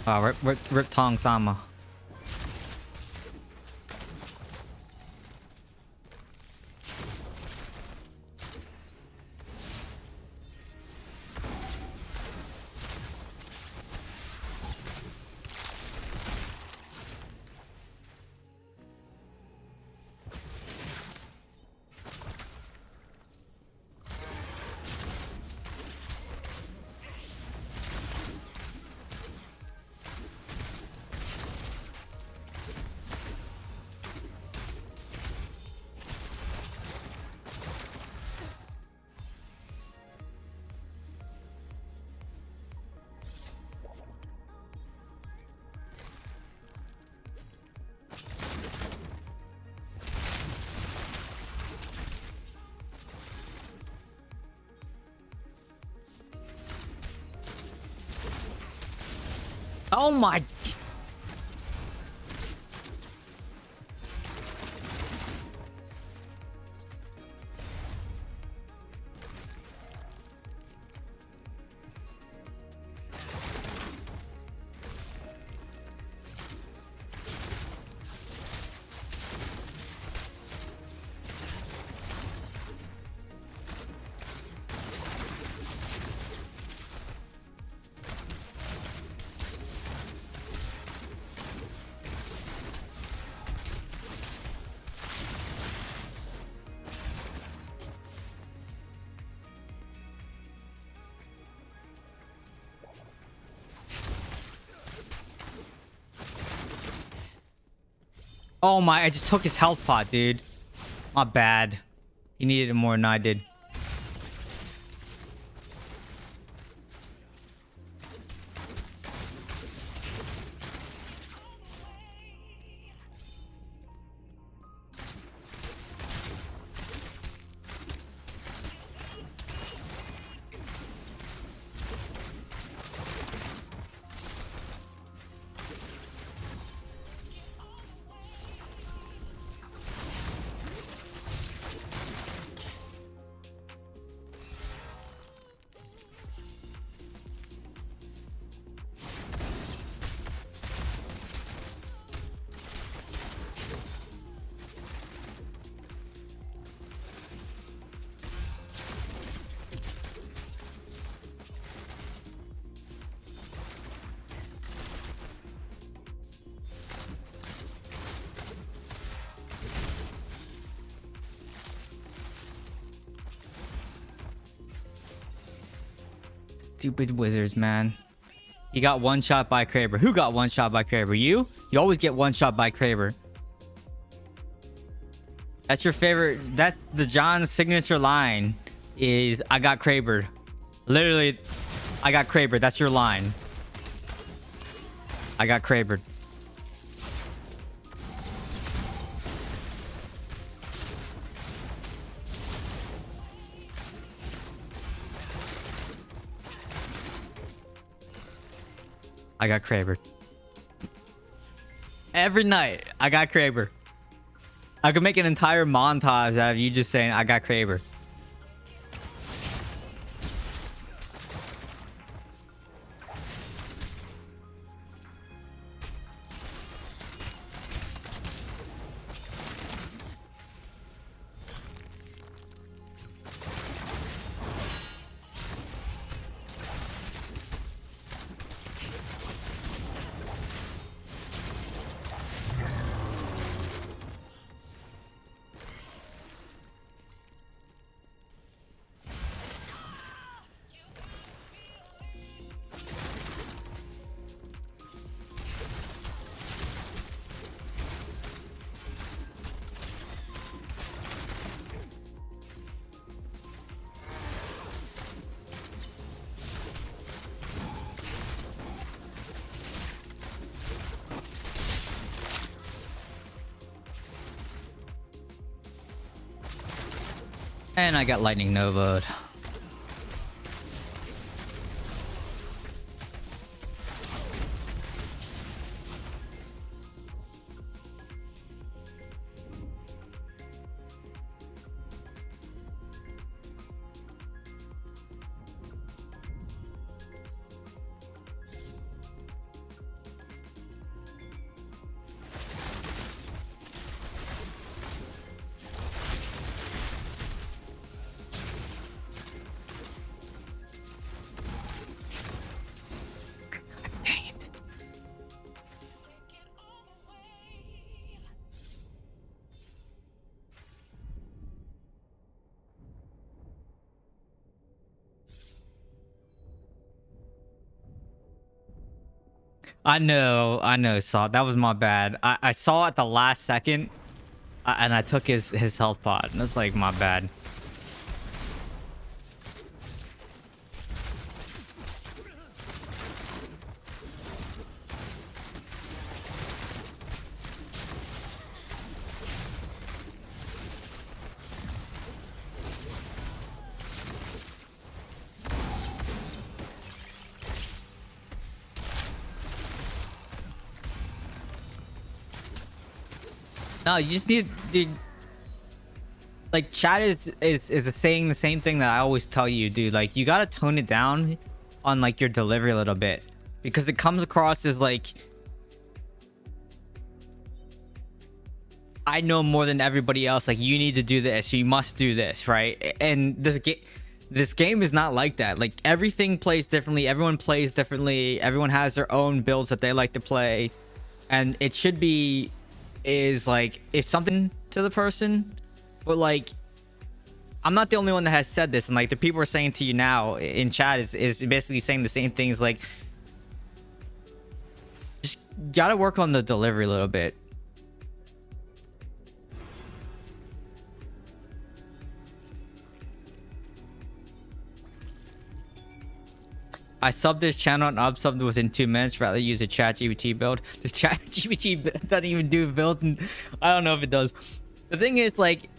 Oh, rip Tong Sama. Oh my... Oh my, I just took his health pot, dude. My bad. He needed it more than I did. Stupid wizards, man. He got one shot by Kraber. Who got one shot by Kraber? You? You always get one shot by Kraber. That's your favorite. That's the John's signature line is I got Kraber. Literally, I got Kraber. That's your line. I got Kraber. I got Kraber. Every night, I got Kraber. I could make an entire montage out of you just saying, I got Kraber. And I got lightning nova. I know, Saw. That was my bad. I saw at the last second, and I took his health pot. That's like my bad. No, you just need, dude. Like, chat is saying the same thing that I always tell you, dude. Like, you gotta tone it down on like your delivery a little bit, because it comes across as like, I know more than everybody else. Like, you need to do this. You must do this, right? And this game is not like that. Like, everything plays differently. Everyone plays differently. Everyone has their own builds that they like to play, and it should be is like, it's something to the person. But like, I'm not the only one that has said this, and like the people are saying to you now in chat is basically saying the same things. Like, just gotta work on the delivery a little bit. I subbed this channel and unsubbed within 2 minutes. Rather use a chat GPT build. This chat GPT doesn't even do a build, and I don't know if it does. The thing is, like,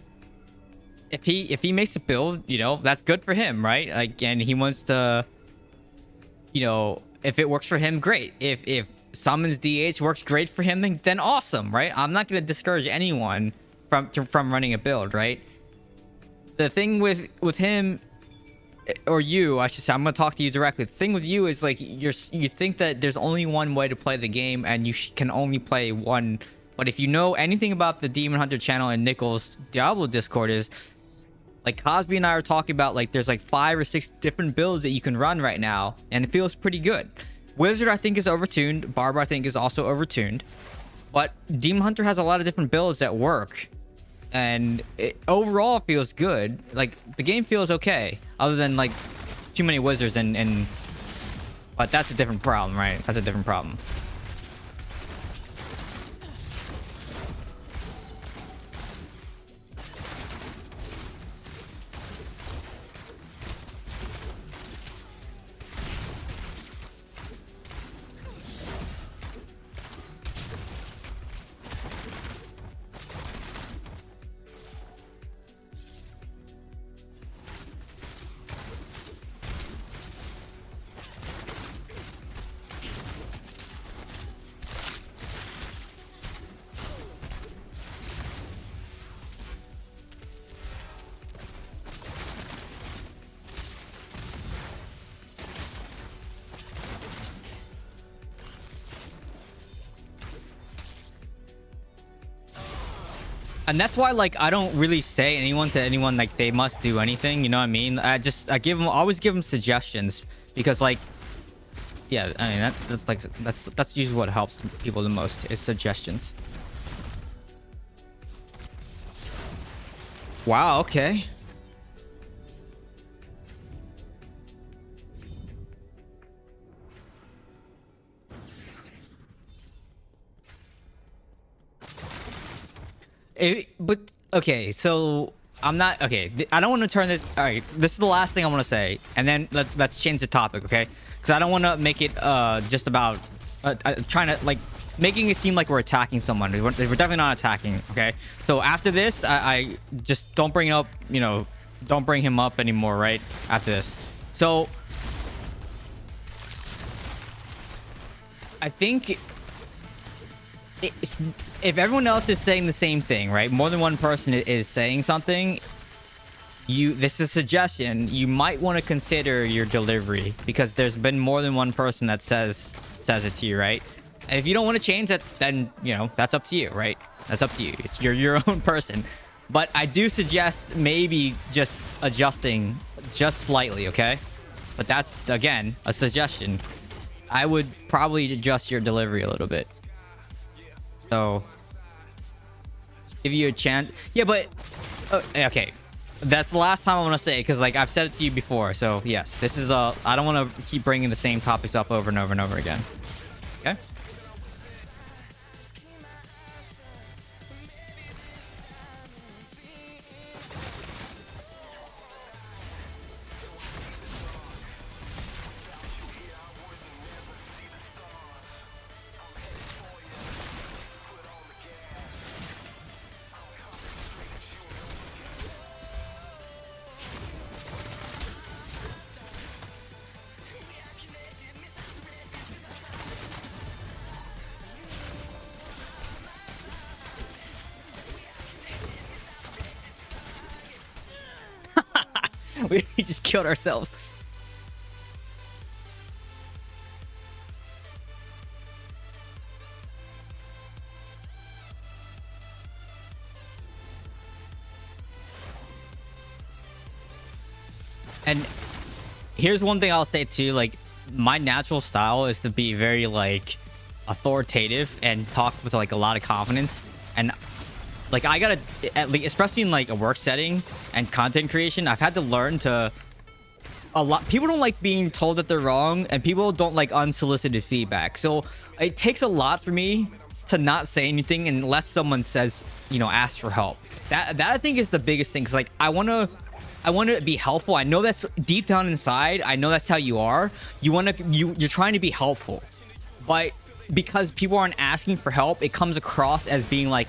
if he makes a build, you know, that's good for him, right? Like, and he wants to, you know, if it works for him, great. If summons DH works great for him, then awesome, right? I'm not gonna discourage anyone from running a build, right? The thing with him, or you, I should say, I'm gonna talk to you directly. The thing with you is like, you think that there's only one way to play the game, and you can only play one. But if you know anything about the Demon Hunter channel and Nichols Diablo Discord, is like Cosby and I are talking about, like, there's like 5 or 6 different builds that you can run right now, and it feels pretty good. Wizard, I think, is overtuned. Barber, I think, is also overtuned. But Demon Hunter has a lot of different builds that work, and it overall feels good. Like, the game feels okay, other than like too many wizards and but that's a different problem, right? That's a different problem. And that's why, like, I don't really say to anyone like they must do anything, you know what I mean? I always give them suggestions, because, like, yeah, I mean, that's usually what helps people the most, is suggestions. Wow, okay. But okay, so I'm not okay. I don't want to turn this. All right, this is the last thing I want to say, and then let's change the topic, okay? Because I don't want to make it just about trying to, like, making it seem like we're attacking someone. We're definitely not attacking, okay? So after this, I just don't bring it up, you know, don't bring him up anymore, right? After this. So I think if everyone else is saying the same thing, right? More than one person is saying something. This is a suggestion. You might want to consider your delivery because there's been more than one person that says it to you, right? And if you don't want to change that, then that's up to you, right? That's up to you. It's your own person. But I do suggest maybe just adjusting just slightly, okay? But that's again a suggestion. I would probably adjust your delivery a little bit. So give you a chance. Yeah, but okay. That's the last time I want to say it because like I've said it to you before. So yes, this is I don't want to keep bringing the same topics up over and over and over again. Okay. We just killed ourselves. And here's one thing I'll say too, like my natural style is to be very like authoritative and talk with like a lot of confidence. And like I gotta, at least, especially in like a work setting and content creation, I've had to learn to people don't like being told that they're wrong, and people don't like unsolicited feedback. So it takes a lot for me to not say anything unless someone says, ask for help. That I think is the biggest thing. Cause like I want to be helpful. I know that's deep down inside. I know that's how you are. You're trying to be helpful, but because people aren't asking for help, it comes across as being like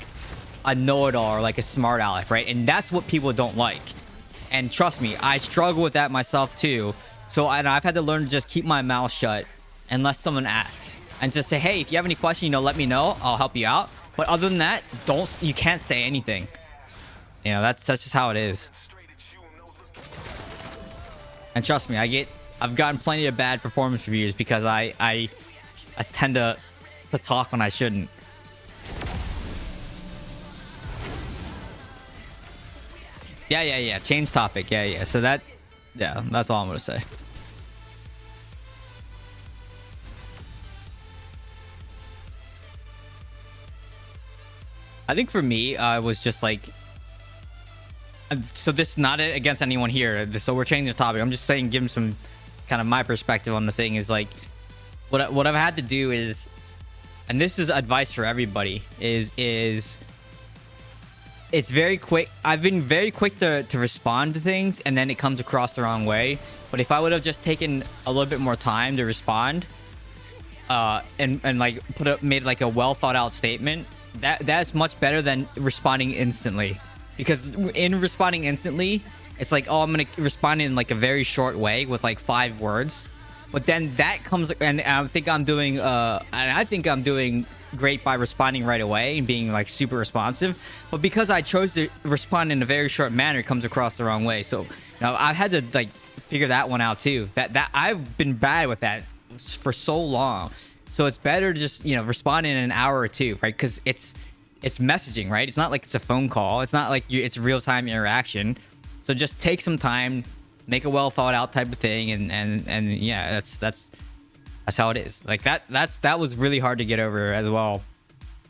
a know-it-all or like a smart aleck, right? And that's what people don't like. And trust me, I struggle with that myself too. So I've had to learn to just keep my mouth shut unless someone asks, and just say, hey, if you have any questions, let me know. I'll help you out. But other than that, you can't say anything. That's just how it is. And trust me, I've gotten plenty of bad performance reviews because I tend to talk when I shouldn't. Yeah. Change topic. Yeah. So that's all I'm gonna say. I think for me, I was just like, so this is not against anyone here. So we're changing the topic. I'm just saying, give them some kind of my perspective on the thing is like, what I've had to do is, and this is advice for everybody, is it's very quick. I've been very quick to respond to things, and then it comes across the wrong way. But if I would have just taken a little bit more time to respond, and like made like a well thought out statement, that's much better than responding instantly. Because in responding instantly, it's like, oh, I'm gonna respond in like a very short way with like 5 words. But then that comes, and I think I'm doing great by responding right away and being like super responsive. But because I chose to respond in a very short manner, it comes across the wrong way. So I've had to like figure that one out too. That I've been bad with that for so long. So it's better to just respond in an hour or two, right? Because it's messaging, right? It's not like it's a phone call. It's not like it's real-time interaction. So just take some time, make a well thought out type of thing, and yeah, that's how it is. Like that was really hard to get over as well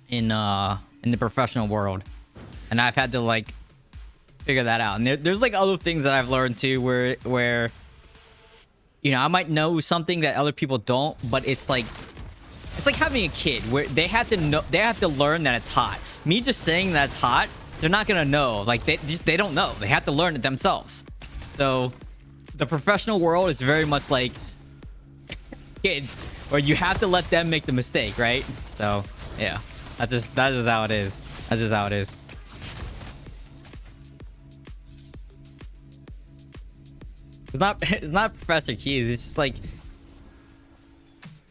in the professional world, and I've had to like figure that out. And there's like other things that I've learned too, where I might know something that other people don't, but it's like having a kid where they have to learn that it's hot. Me just saying that it's hot, they're not gonna know. Like they don't know. They have to learn it themselves. So the professional world is very much like kids, where you have to let them make the mistake, right? So yeah, that is how it is. That's just how it is. It's not Professor Keys. It's just like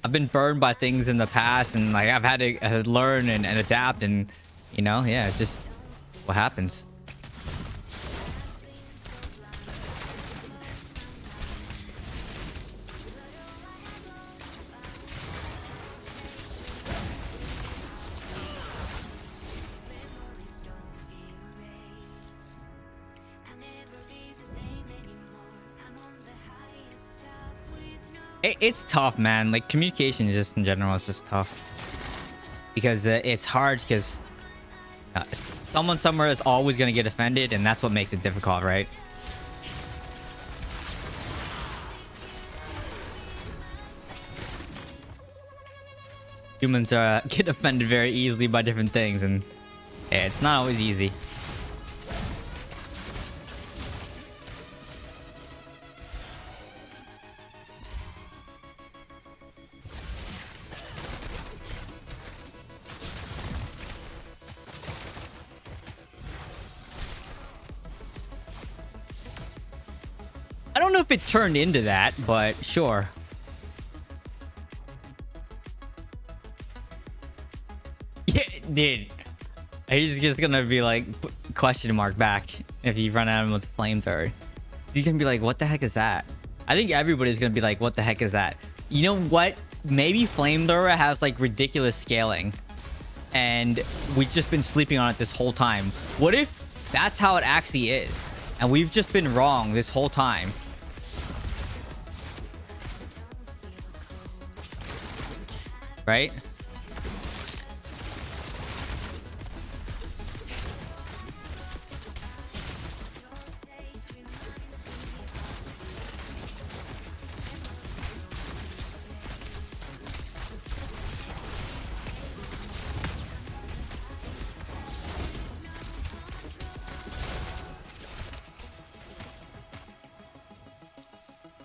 I've been burned by things in the past, and like I've had to learn and adapt, and you know, yeah, it's just what happens. It's tough, man. Like communication is just in general, it's just tough because it's hard because someone somewhere is always going to get offended, and that's what makes it difficult, right? Humans get offended very easily by different things, and yeah, it's not always easy. I don't know if it turned into that, but sure. Yeah, dude. He's just gonna be like question mark back if you run at him with flamethrower. He's gonna be like, what the heck is that? I think everybody's gonna be like, what the heck is that? You know what? Maybe flamethrower has like ridiculous scaling, and we've just been sleeping on it this whole time. What if that's how it actually is, and we've just been wrong this whole time? Right?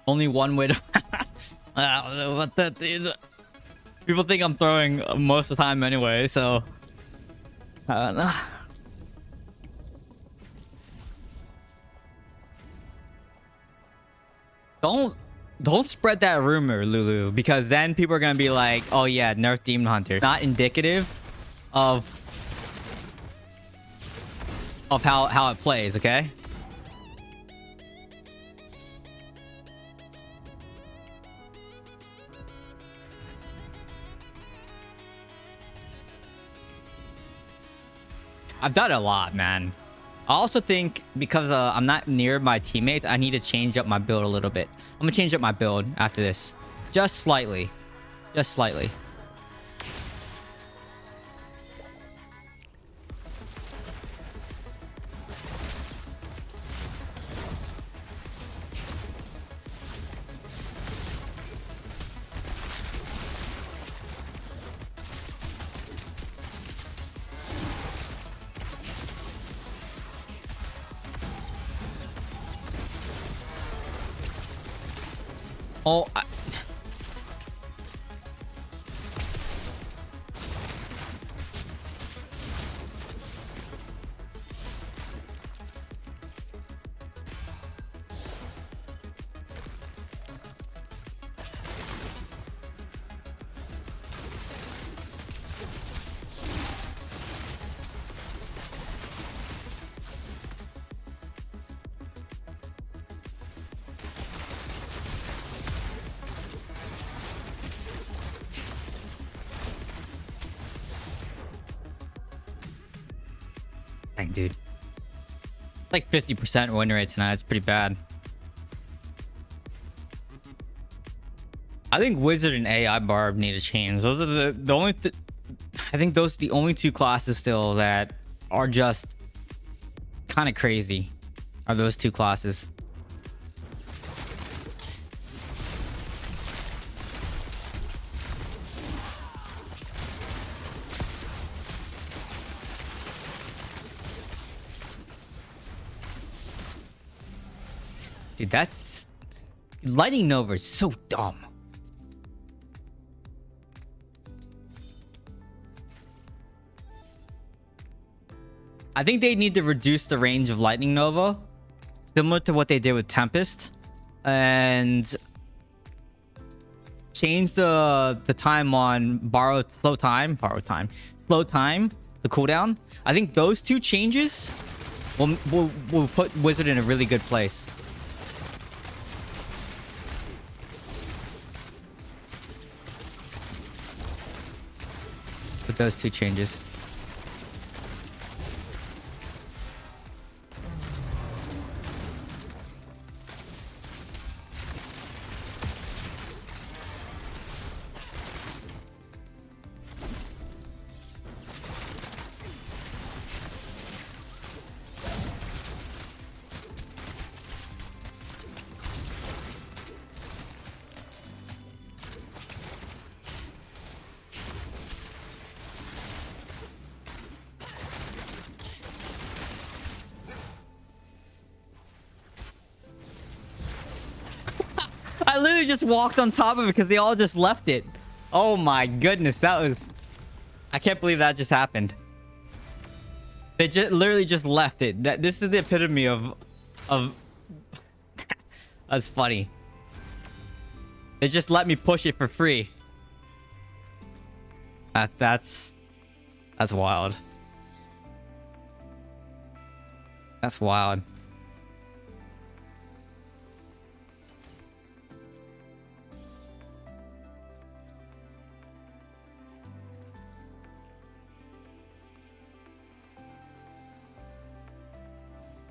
Only one way to what the dude. People think I'm throwing most of the time anyway, so don't spread that rumor, Lulu, because then people are gonna be like, oh yeah, nerf demon hunter. Not indicative of how it plays, okay? I've done a lot, man. I also think because I'm not near my teammates, I need to change up my build a little bit. I'm gonna change up my build after this. Just slightly. Just slightly. Oh, dang, dude. Like 50% win rate tonight. It's pretty bad. I think Wizard and AI Barb need to change. Those are the only... I think those are the only two classes still that are just kind of crazy. Are those two classes. Dude, that's... Lightning Nova is so dumb. I think they need to reduce the range of Lightning Nova, similar to what they did with Tempest, and change the time on slow time, the cooldown. I think those two changes will put Wizard in a really good place. With those two changes. I literally just walked on top of it because they all just left it. Oh my goodness, that was... I can't believe that just happened. They just literally just left it. This is the epitome of... That's funny. They just let me push it for free. That's wild. That's wild.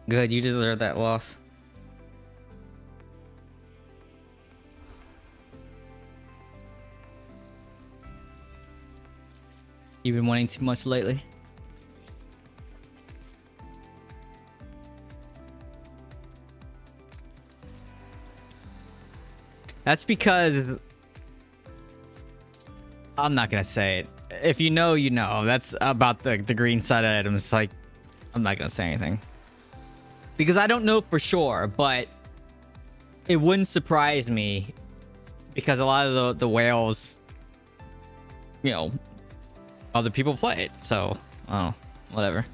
Good, you deserve that loss. You've been wanting too much lately. That's because... I'm not gonna say it. If you know, you know. That's about the green side items. Like, I'm not gonna say anything. Because I don't know for sure, but it wouldn't surprise me because a lot of the whales, you know, other people play it. So, oh, whatever.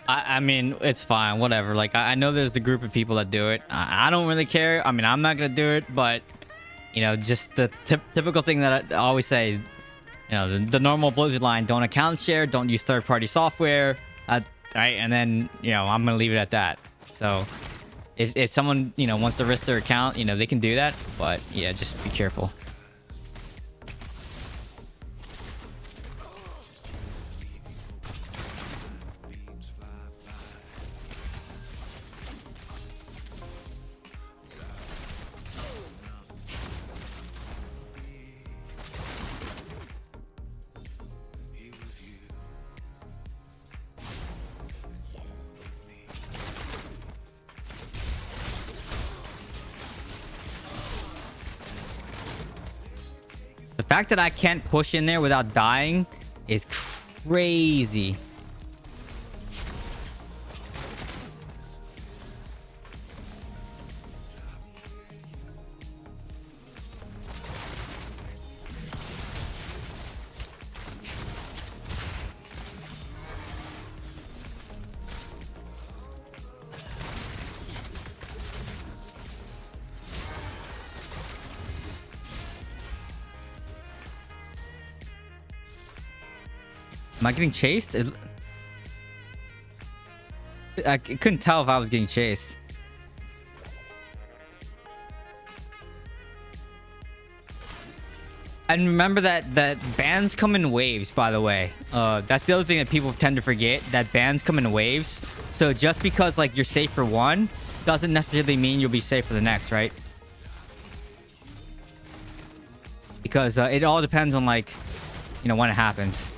I mean, it's fine, whatever. Like, I know there's the group of people that do it. I don't really care. I mean, I'm not gonna do it, but you know, just the typical thing that I always say is, you know, the normal Blizzard line: don't account share, don't use third-party software, right? And then, you know, I'm gonna leave it at that. So, if someone, you know, wants to risk their account, you know, they can do that. But yeah, just be careful. The fact that I can't push in there without dying is crazy. Am I getting chased? I couldn't tell if I was getting chased. And remember that bans come in waves, by the way. That's the other thing that people tend to forget, that bans come in waves. So just because like you're safe for one doesn't necessarily mean you'll be safe for the next, right? Because it all depends on like, you know, when it happens.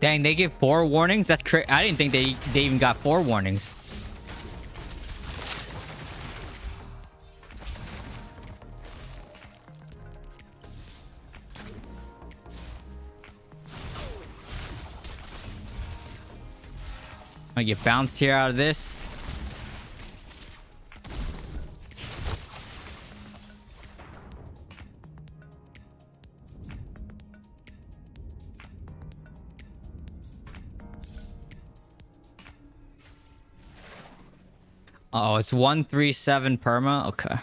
Dang, they give 4 warnings? That's crazy. I didn't think they even got 4 warnings. I get bounced here out of this. Oh, it's 137 perma. Okay.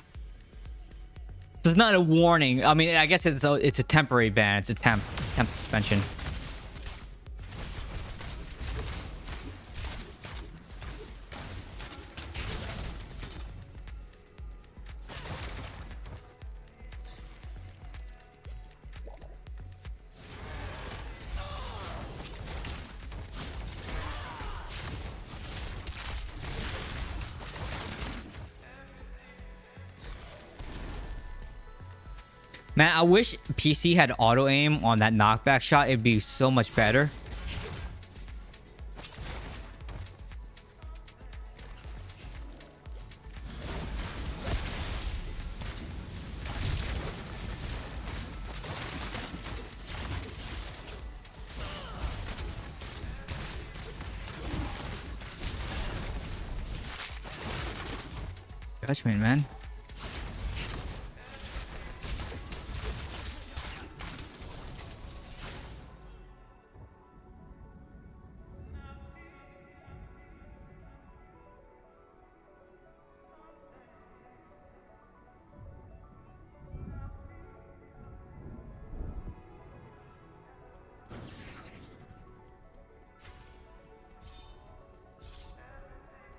So it's not a warning. I mean, I guess it's a temporary ban. It's a temp suspension. Man, I wish PC had auto aim on that knockback shot. It'd be so much better. Judgment, man.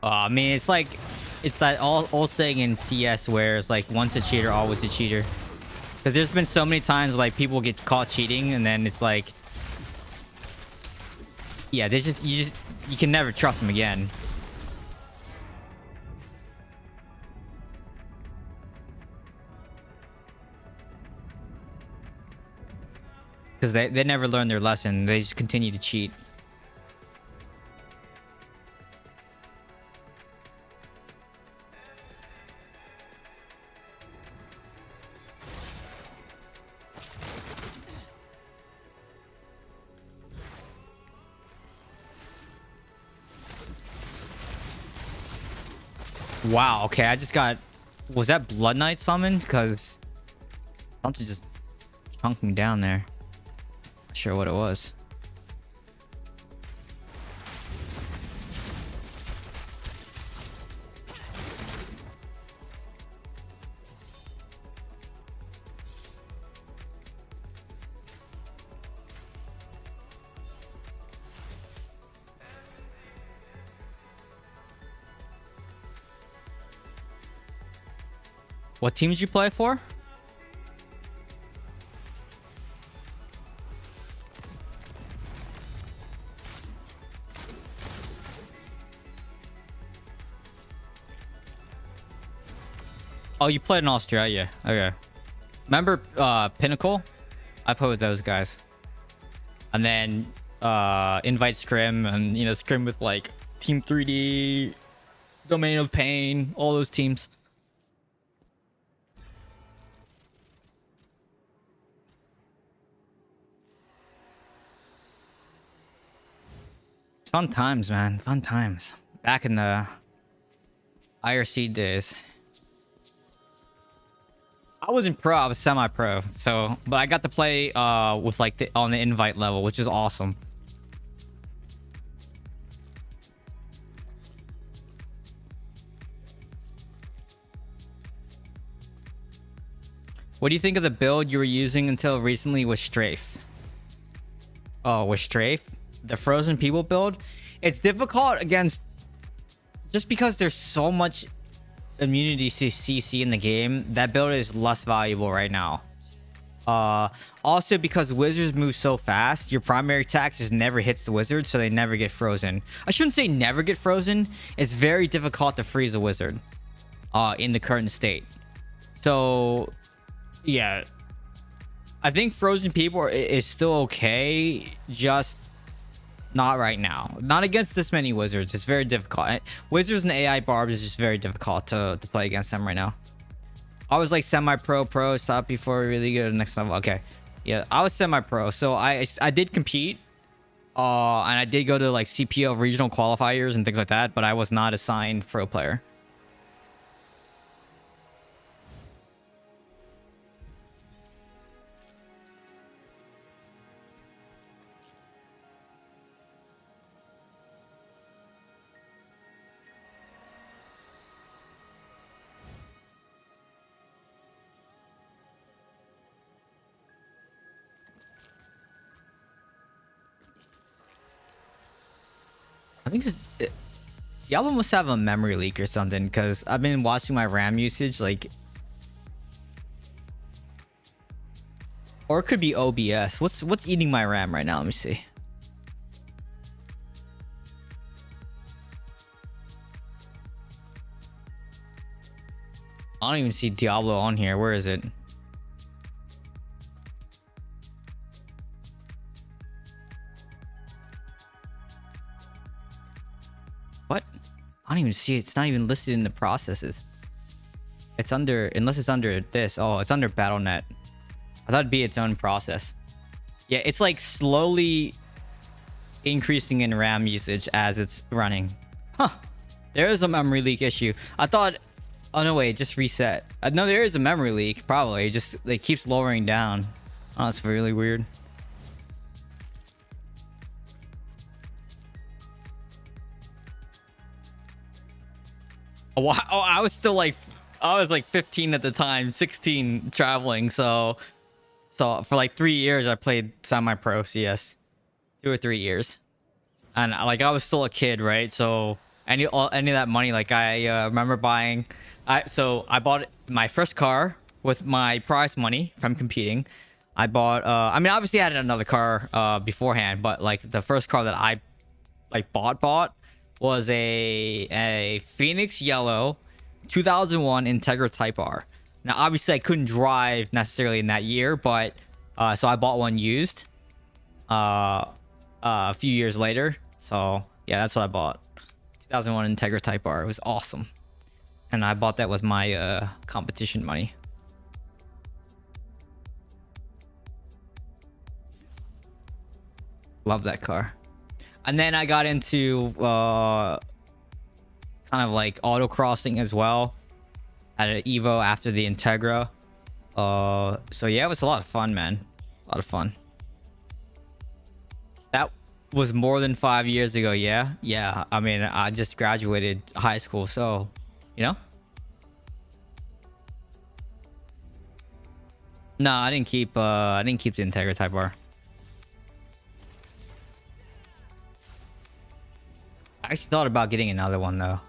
I mean, it's like, it's that old saying in CS where it's like, once a cheater, always a cheater. Because there's been so many times like people get caught cheating, and then it's like, yeah, there's just you can never trust them again. Because they never learn their lesson. They just continue to cheat. Wow, okay, I just got... Was that Blood Knight summoned? Because something just chunked me down there. Not sure what it was. What team did you play for? Oh, you played in Australia. Okay. Remember Pinnacle? I played with those guys. And then Invite Scrim, and you know, Scrim with like Team 3D, Domain of Pain, all those teams. Fun times, man. Fun times. Back in the IRC days. I wasn't pro, I was semi-pro. So, but I got to play with like on the invite level, which is awesome. What do you think of the build you were using until recently with Strafe? Oh, with Strafe? The Frozen People build? It's difficult against... Just because there's so much immunity to CC in the game, that build is less valuable right now. Also, because wizards move so fast, your primary attack just never hits the wizard, so they never get frozen. I shouldn't say never get frozen. It's very difficult to freeze a wizard in the current state. So... yeah, I think Frozen People is still okay, just not right now. Not against this many wizards. It's very difficult. Wizards and AI barbs is just very difficult to play against them right now. I was like semi-pro, stop before really go to the next level. Okay, yeah, I was semi-pro, so I did compete, and I did go to like CPO regional qualifiers and things like that, but I was not assigned pro player. I think Diablo must have a memory leak or something, because I've been watching my RAM usage, like, or it could be OBS. What's eating my RAM right now? Let me see. I don't even see Diablo on here. Where is it? What? I don't even see it. It's not even listed in the processes. It's under, unless it's under this. Oh, it's under BattleNet. I thought it'd be its own process. Yeah, it's like slowly increasing in RAM usage as it's running. Huh. There is a memory leak issue. I thought, oh no, wait, just reset. No, there is a memory leak, probably. It just, it keeps lowering down. Oh, that's really weird. Wow, oh, I was like 15 at the time, 16 traveling. So for like 3 years, I played semi-pro CS, 2 or 3 years, and like I was still a kid, right? So any of that money, like I remember buying, I bought my first car with my prize money from competing. I bought, I mean, obviously I had another car beforehand, but like the first car that I like bought was a Phoenix Yellow 2001 Integra Type R. Now, obviously, I couldn't drive necessarily in that year, but so I bought one used a few years later. So yeah, that's what I bought. 2001 Integra Type R. It was awesome, and I bought that with my competition money. Love that car. And then I got into kind of like autocrossing as well at an Evo after the Integra. So yeah, it was a lot of fun, man. A lot of fun. That was more than 5 years ago. Yeah. I mean, I just graduated high school, so you know. No, I didn't keep the Integra Type R. I actually thought about getting another one though.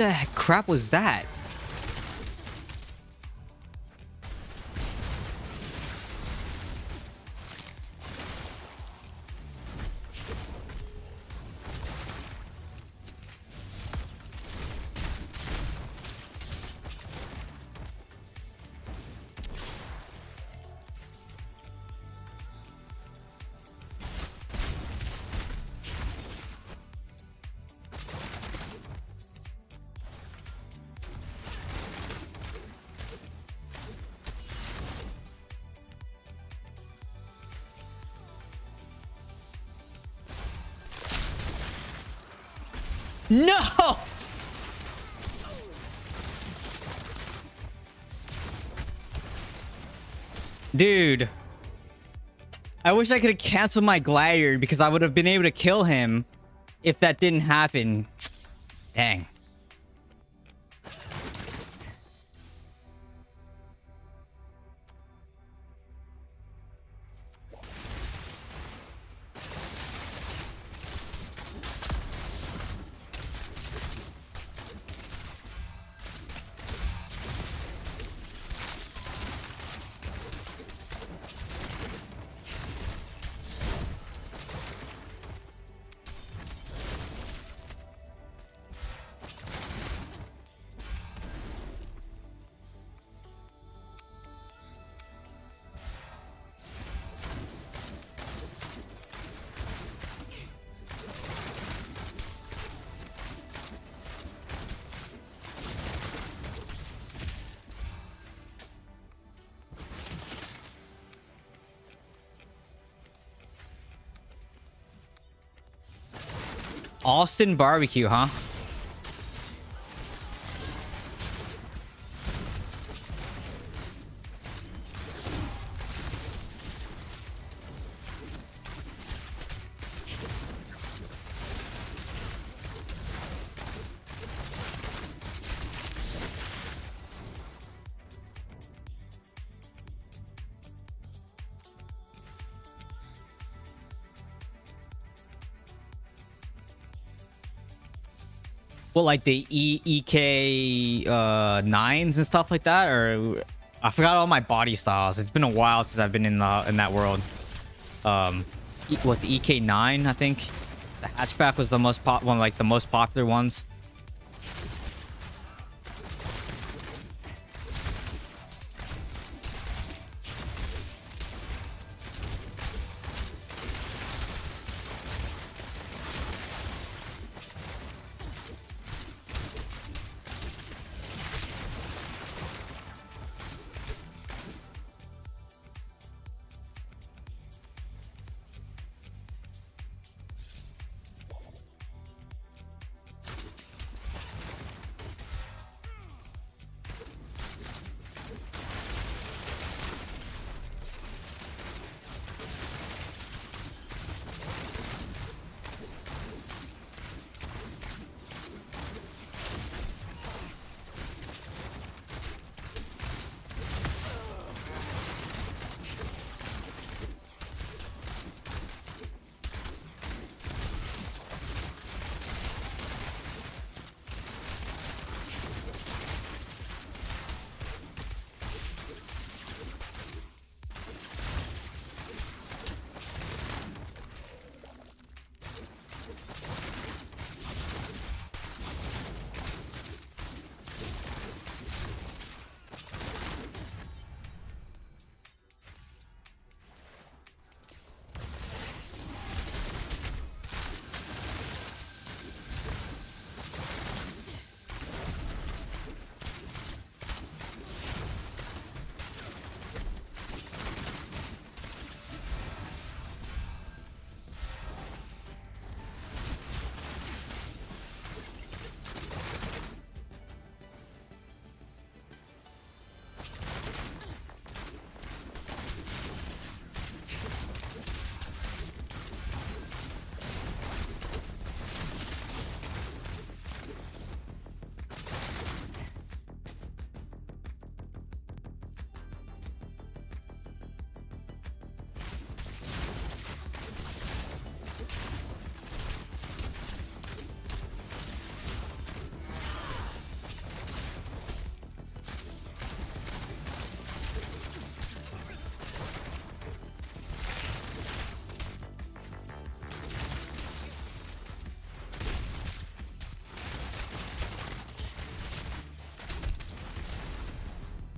the heck crap was that? No! Dude. I wish I could have canceled my glider because I would have been able to kill him if that didn't happen. Dang. Austin barbecue, huh? What, like the EK nines and stuff like that? Or I forgot all my body styles. It's been a while since I've been in that world. Was the EK9, I think. The hatchback was the most one, like the most popular ones.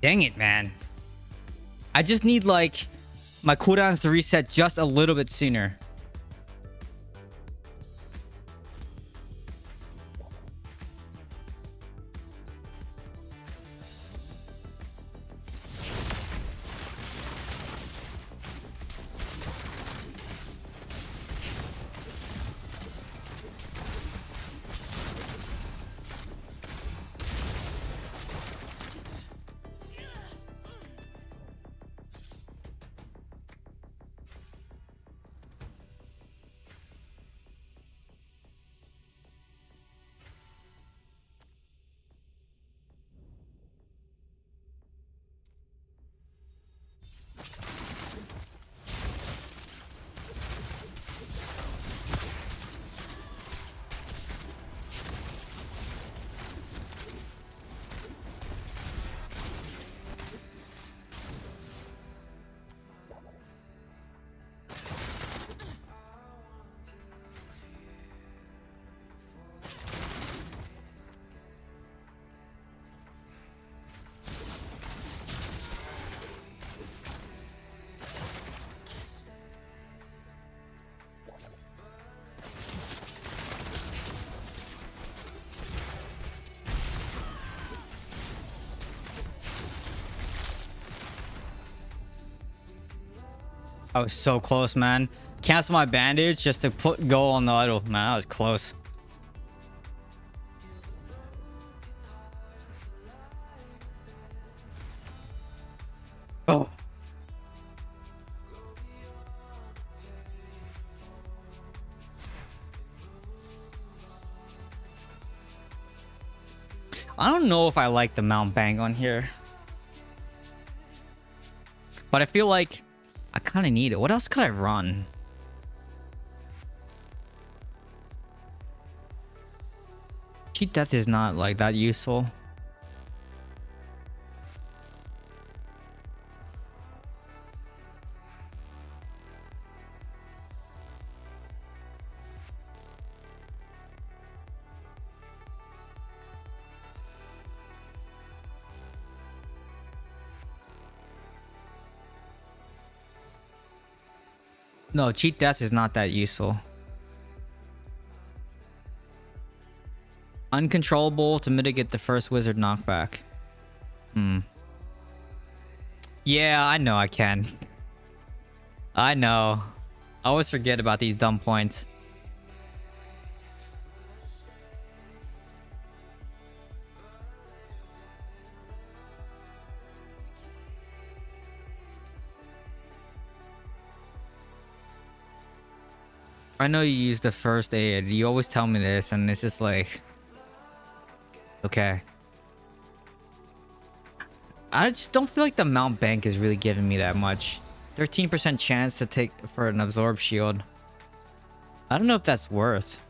Dang it, man. I just need like my cooldowns to reset just a little bit sooner. I was so close, man. Cancel my bandage just to go on the idle. Man, that was close. Oh. I don't know if I like the Mount Bang on here. But I feel like I kind of need it. What else could I run? Cheat Death is not like that useful. No, Cheat Death is not that useful. Uncontrollable to mitigate the first wizard knockback. Yeah, I know I can. I know. I always forget about these dumb points. I know you use the first aid. You always tell me this, and it's just like, okay. I just don't feel like the Mount Bank is really giving me that much. 13% chance to take for an absorb shield. I don't know if that's worth.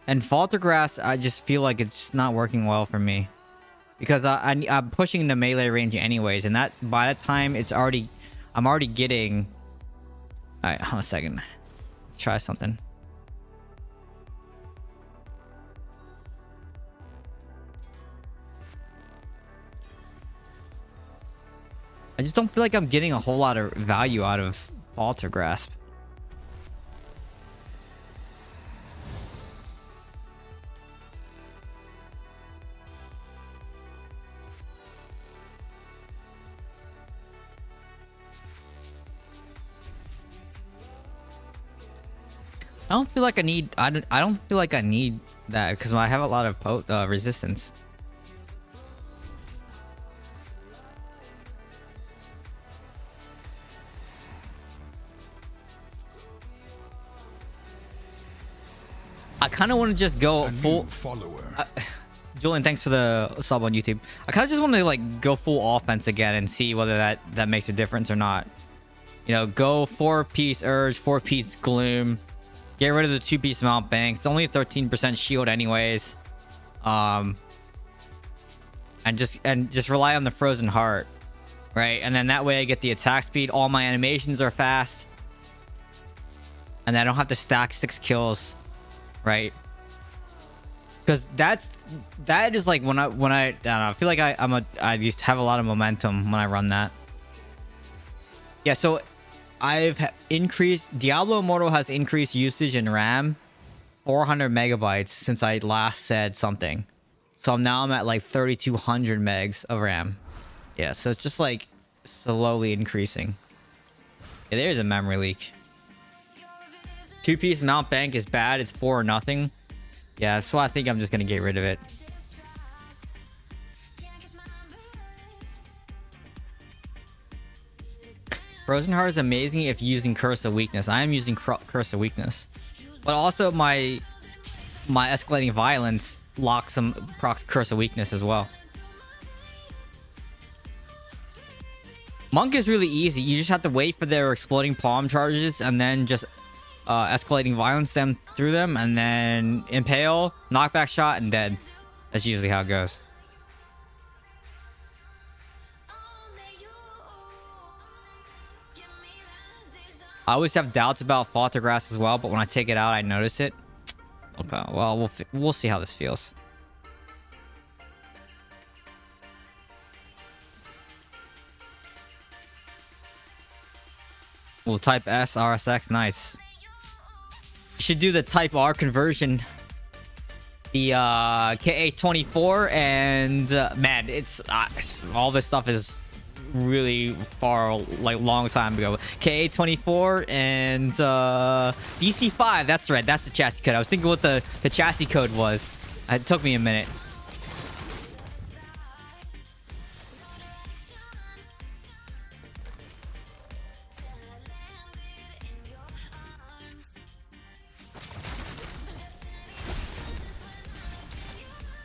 And Faltergrass, I just feel like it's not working well for me. Because I'm pushing the melee range anyways, and that by that time I'm already getting. All right, hold on a second. Let's try something. I just don't feel like I'm getting a whole lot of value out of Alter Grasp. I don't feel like I need. I don't feel like I need that because I have a lot of resistance. I kind of want to just go full follower. Julian, thanks for the sub on YouTube. I kind of just want to like go full offense again and see whether that makes a difference or not. You know, go 4-piece Urge, 4-piece Gloom. Get rid of the 2-piece Mount Bank. It's only 13% shield anyways. And just rely on the Frozen Heart, right? And then that way I get the attack speed. All my animations are fast, and I don't have to stack 6 kills. right? Because that is like when I don't know, I feel like I used to have a lot of momentum when I run that. Yeah, so increased Diablo Immortal has increased usage in RAM 400 megabytes since I last said something. So now I'm at like 3200 megs of RAM. Yeah, so it's just like slowly increasing. Yeah, there's a memory leak. 2-piece mount bank is bad. It's 4 or nothing. Yeah, so I think I'm just gonna get rid of it. Frozen Heart is amazing if using Curse of Weakness. I am using Curse of Weakness, but also my escalating violence locks some procs Curse of Weakness as well. Monk is really easy. You just have to wait for their exploding palm charges and then just escalating violence them through them, and then impale, knockback shot, and dead. That's usually how it goes. I always have doubts about Falter Grass as well, but when I take it out, I notice it. Okay, well, we'll see how this feels. We'll type S, RSX, nice. You should do the type R conversion. The KA24 and man, it's all this stuff is really far, like long time ago. KA24 and DC5. That's right. That's the chassis code. I was thinking what the chassis code was. It took me a minute.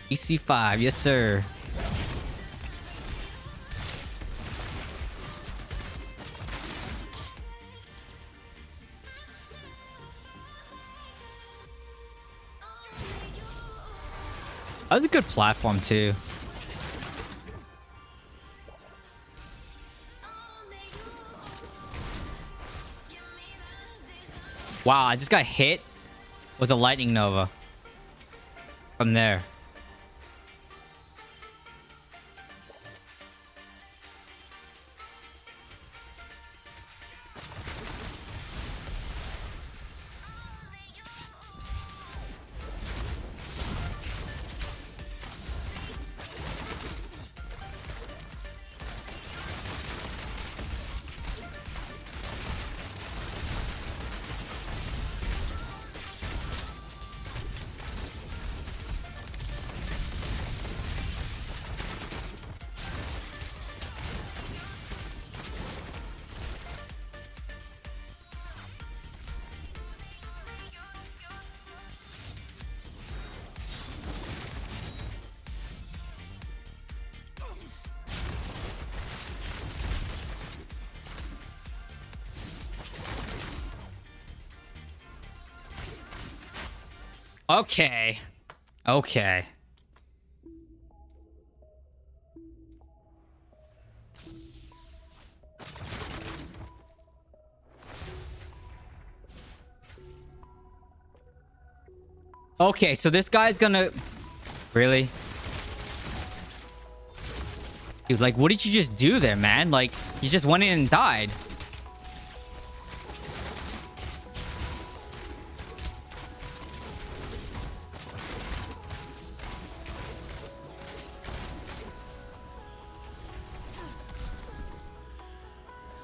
DC5, yes sir. That was a good platform too. Wow, I just got hit with a lightning nova from there. Okay. Okay. Okay, so this guy's gonna... Really? Dude, like, what did you just do there, man? Like, you just went in and died.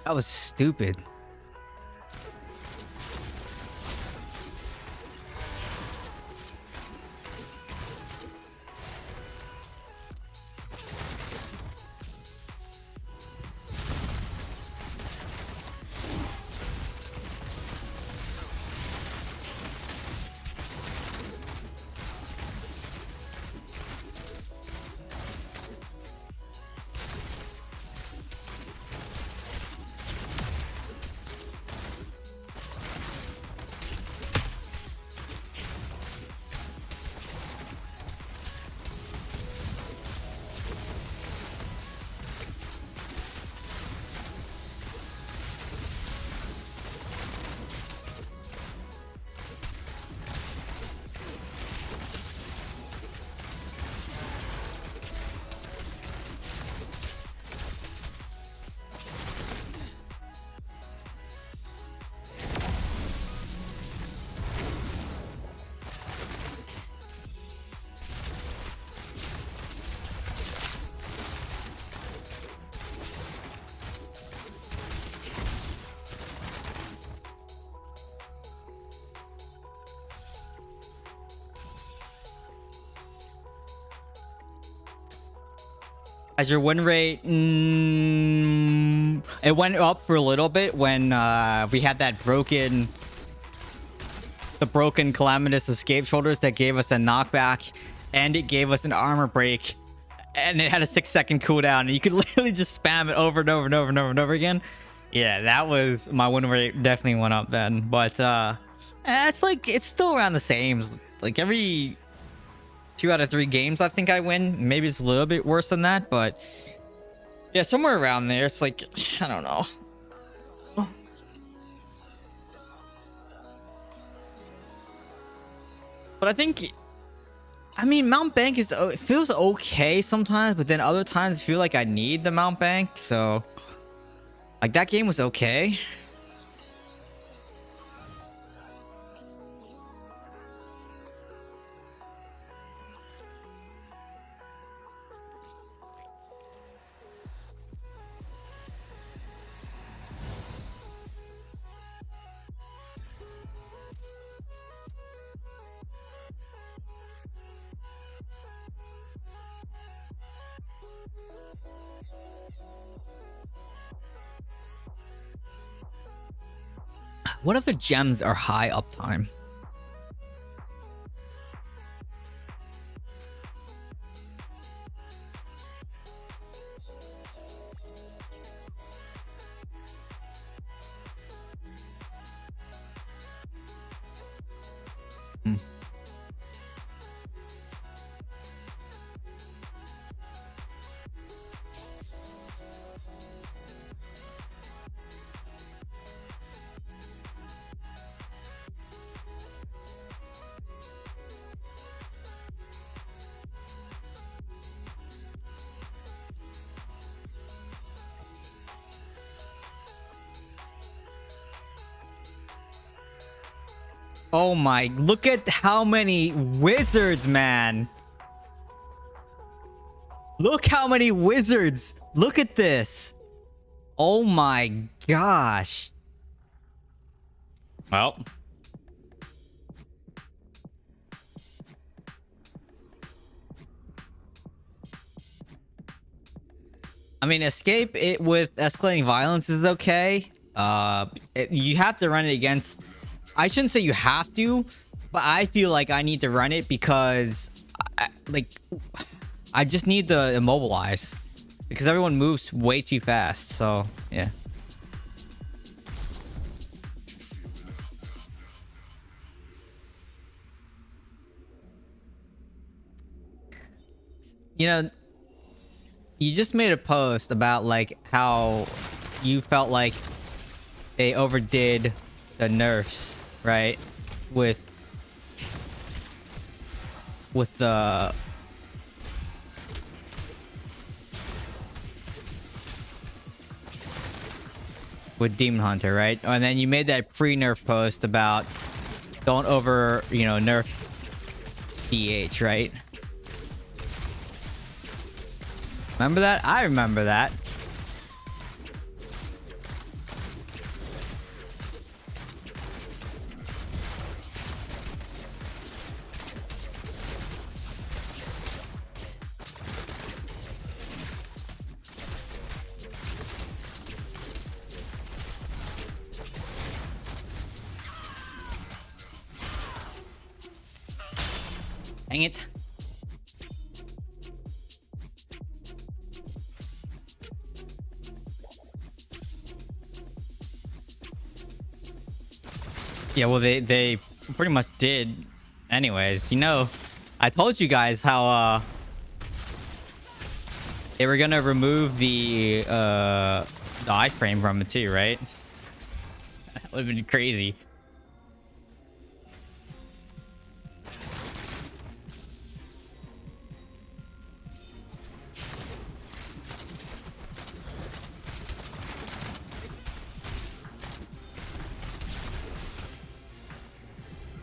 That was stupid. As your win rate, it went up for a little bit when we had that broken calamitous escape shoulders that gave us a knockback, and it gave us an armor break, and it had a 6-second cooldown, and you could literally just spam it over and over and over and over and over again. Yeah, that was my win rate. Definitely went up then, but it's like it's still around the same. Like every 2 out of 3 games I think I win. Maybe it's a little bit worse than that, but yeah, somewhere around there. It's like, I don't know. But I think, I mean, Mount Bank is, it feels okay sometimes, but then other times I feel like I need the Mount Bank. So like that game was okay. What if the gems are high uptime? Oh my, look at how many wizards, man. Look how many wizards. Look at this. Oh my gosh. Well. I mean, escape it with escalating violence is okay. You have to run it against... I shouldn't say you have to, but I feel like I need to run it because I just need to immobilize because everyone moves way too fast. So yeah. You know, you just made a post about like how you felt like they overdid the nerfs, right? With the Demon Hunter, right? And then you made that pre-nerf post about don't over, nerf DH, right? Remember that? I remember that. Dang it. Yeah, well, they pretty much did anyways. I told you guys how they were gonna remove the iframe from it too, right? That would have been crazy.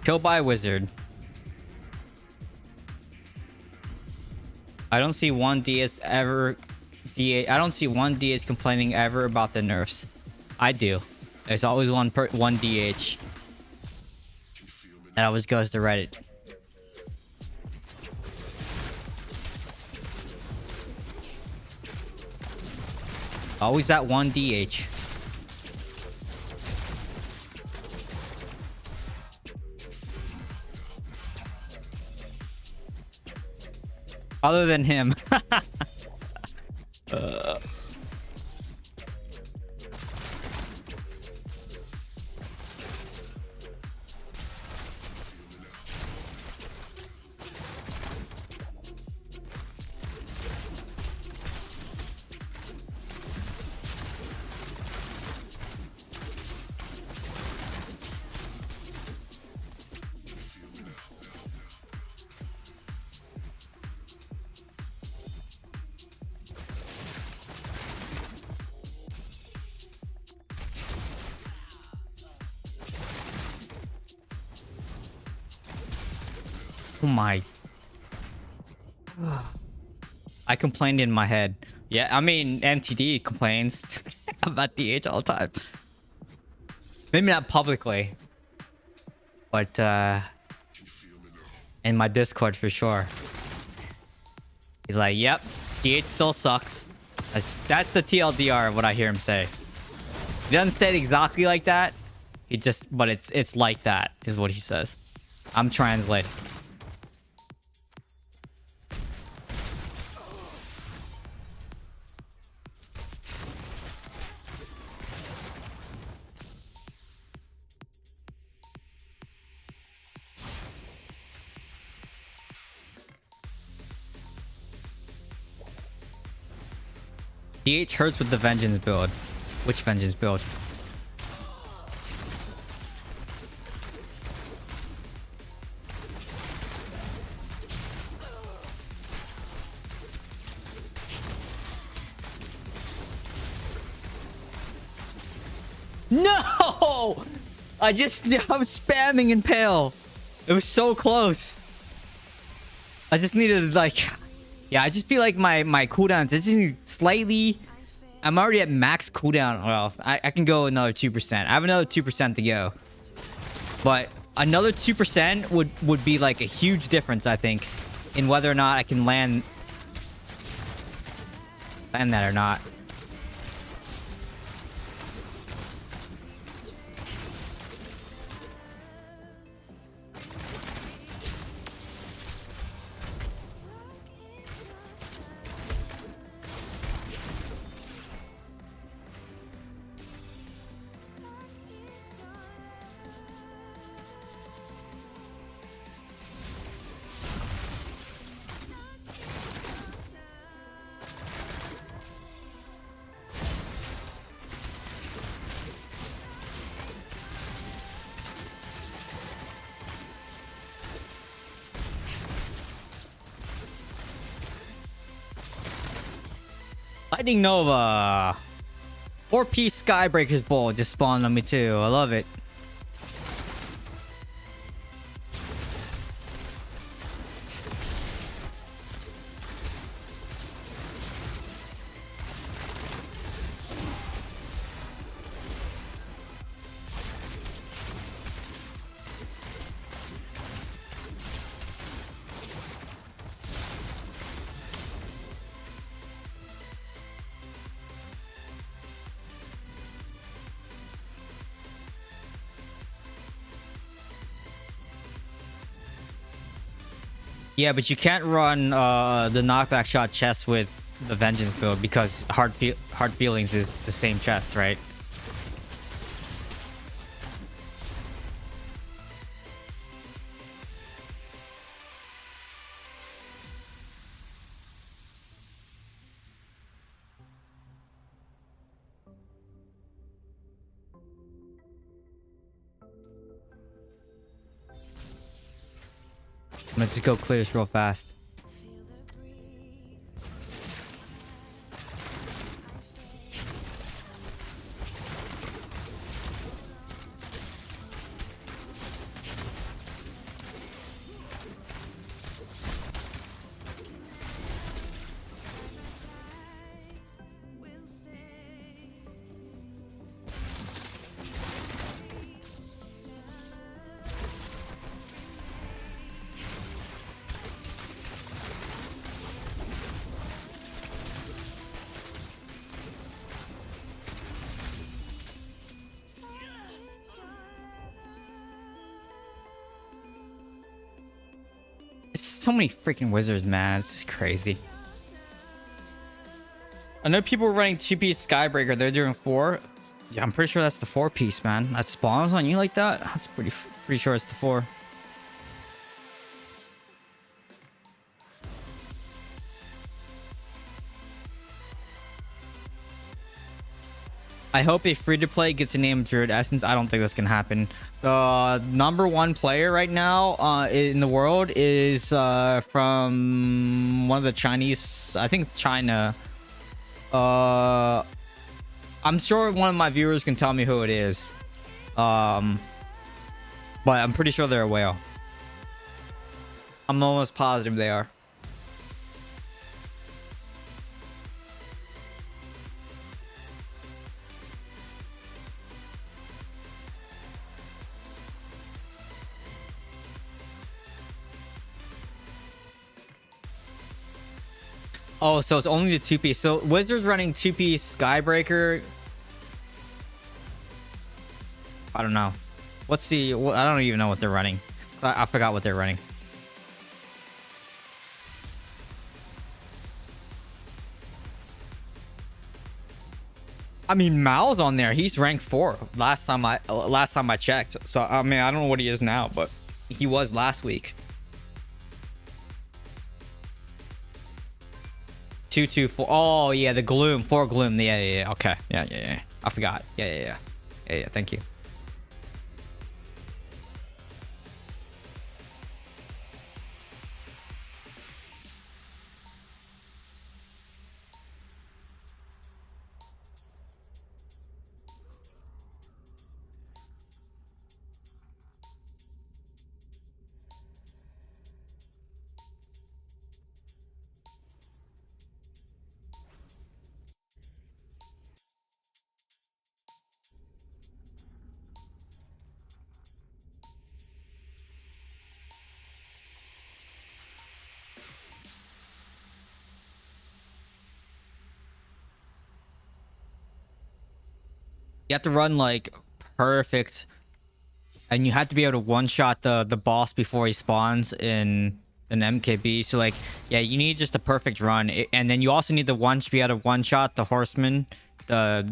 Killed by a wizard. I don't see one DS ever. I don't see one DH complaining ever about the nerfs. I do. There's always one DH that always goes to Reddit. Always that one DH. Other than him. Oh my. I complained in my head. Yeah, I mean, MTD complains about DH all the time. Maybe not publicly, but in my Discord for sure. He's like, yep, DH still sucks. That's the TLDR of what I hear him say. He doesn't say it exactly like that. He just, but it's like that is what he says. I'm translating. DH hurts with the vengeance build. Which vengeance build? No! I'm spamming Impale. It was so close. I just needed like... Yeah, I just feel like my cooldowns just need slightly... I'm already at max cooldown. Well, I can go another 2%. I have another 2% to go. But another 2% would be like a huge difference, I think, in whether or not I can land that or not. Lightning Nova. 4-piece Skybreaker's Bowl just spawned on me too. I love it. Yeah, but you can't run the knockback shot chest with the vengeance build because hard feelings is the same chest, right? Let's just go clear this real fast. so many freaking wizards, man. It's just crazy. I know people were running 2-piece Skybreaker. They're doing 4. Yeah, I'm pretty sure that's the 4-piece, man. That spawns on you like that? That's pretty sure it's the 4. I hope a free-to-play gets a name Druid Essence. I don't think that's gonna happen. The number 1 player right now in the world is from one of the Chinese. I think it's China. I'm sure one of my viewers can tell me who it is. But I'm pretty sure they're a whale. I'm almost positive they are. Oh, so it's only the 2-piece. So Wizards running 2-piece Skybreaker. I don't know. What's the... I don't even know what they're running. I forgot what they're running. I mean, Mal's on there. He's ranked 4 last time I checked. So I mean, I don't know what he is now, but he was last week. 224. Oh yeah, the gloom. 4 gloom. Yeah. Okay. Yeah. I forgot. Yeah. Thank you. You have to run like perfect, and you have to be able to one-shot the boss before he spawns in an MKB. So like, yeah, you need just a perfect run, and then you also need the be able to one-shot the horseman, the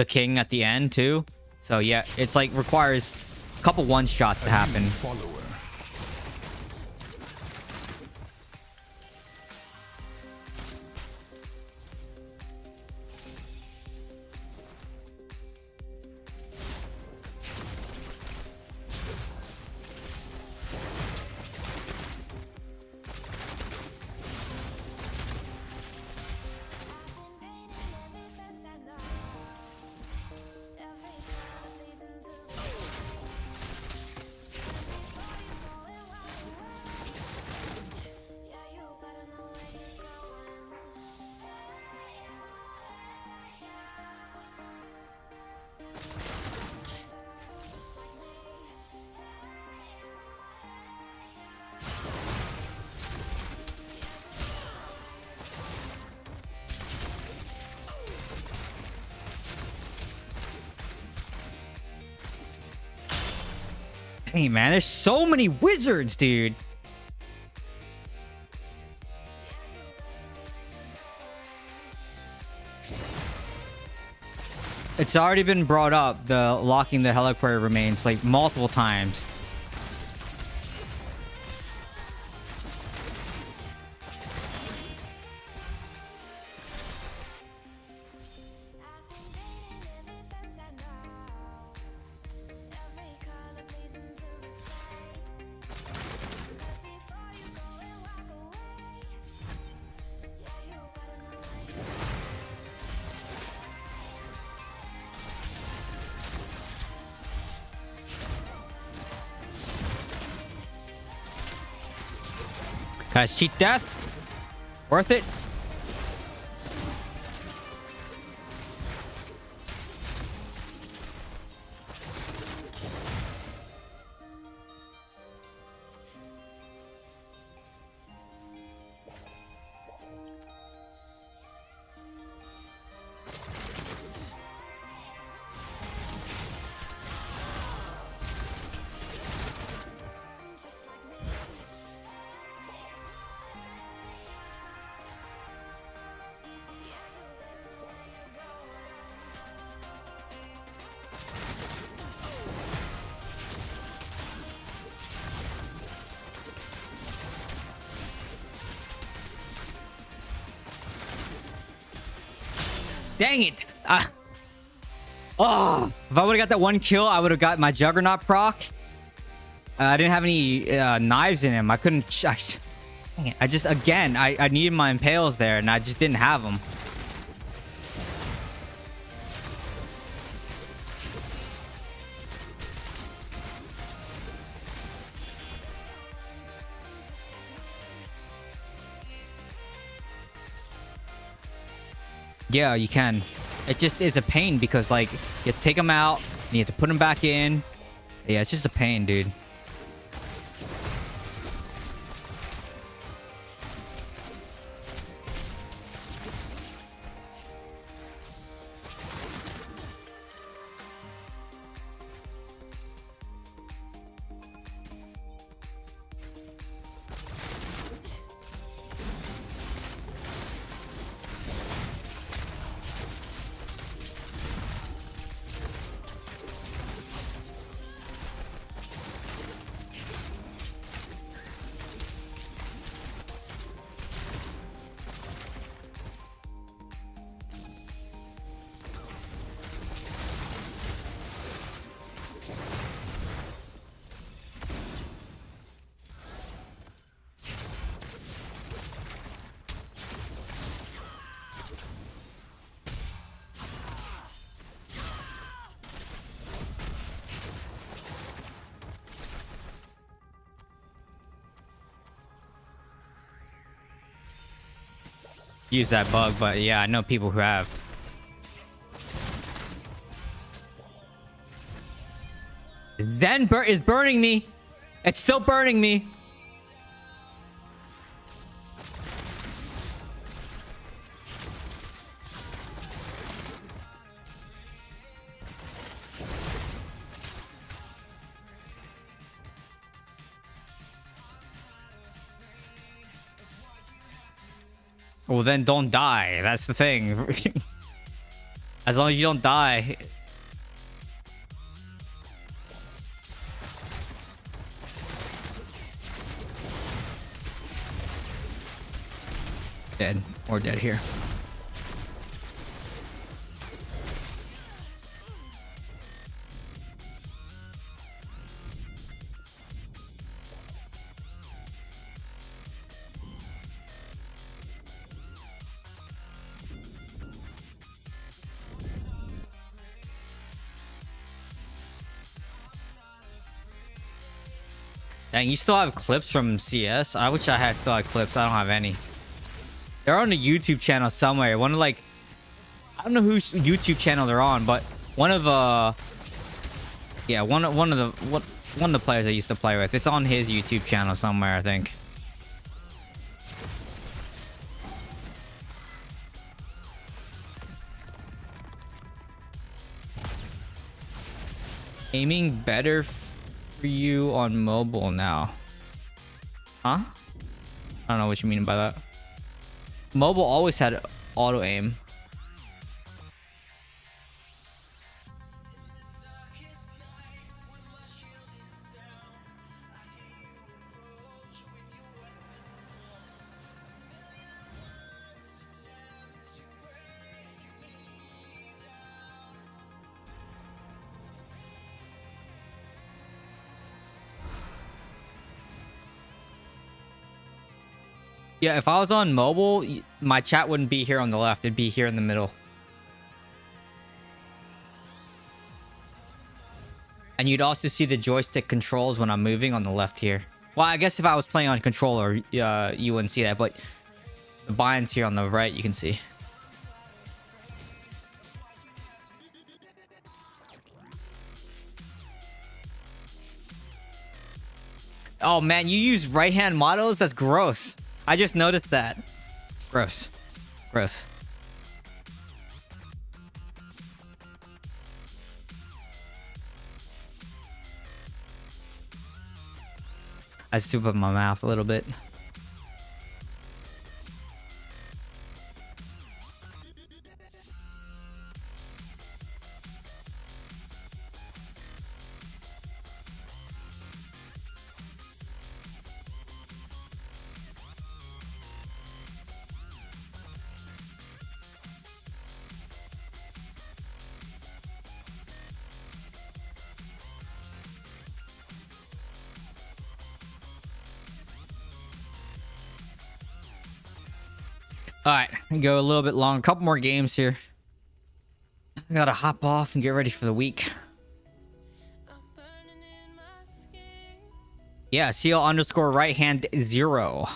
king at the end too. So yeah, it's like requires a couple one-shots to happen. Hey man, there's so many wizards, dude. It's already been brought up, the locking the Heliquary remains like multiple times. Guys, cheat death. Worth it. Dang it. Oh, if I would have got that one kill, I would have got my Juggernaut proc. I didn't have any knives in him. I couldn't... Dang it. I just... Again, I needed my impales there, and I just didn't have them. Yeah, you can. It just is a pain because, like, you have to take them out, and you have to put them back in. Yeah, it's just a pain, dude. Use that bug, but yeah, I know people who have. Zen is burning me. It's still burning me. Well, then don't die. That's the thing. As long as you don't die. Dead. Or dead here. Dang, you still have clips from CS? I wish I had still had clips. I don't have any. They're on a YouTube channel somewhere. One of like... I don't know whose YouTube channel they're on, but one of yeah, one of the players I used to play with. It's on his YouTube channel somewhere, I think. Aiming better for you on mobile now. Huh? I don't know what you mean by that. Mobile always had auto aim. Yeah, if I was on mobile, my chat wouldn't be here on the left. It'd be here in the middle. And you'd also see the joystick controls when I'm moving on the left here. Well, I guess if I was playing on controller, you wouldn't see that. But the buttons here on the right, you can see. Oh, man, you use right-hand models? That's gross. I just noticed that. Gross. Gross. I just opened my mouth a little bit. All right, go a little bit long. A couple more games here. I gotta hop off and get ready for the week. Yeah, seal underscore right hand 0.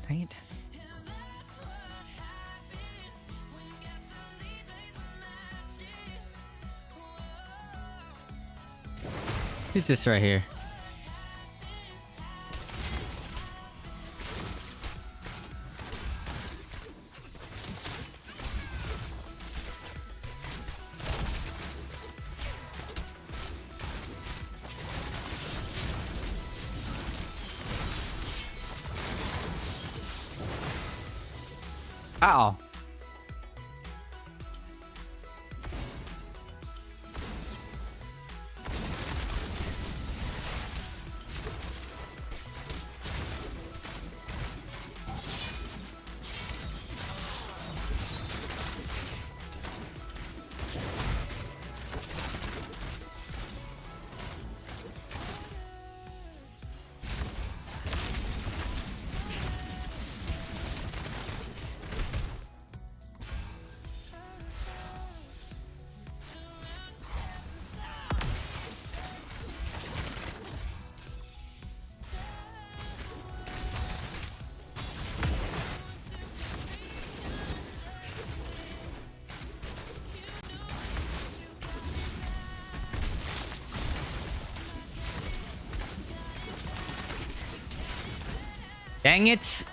Dang it. Who's this right here? Ow. Dang it.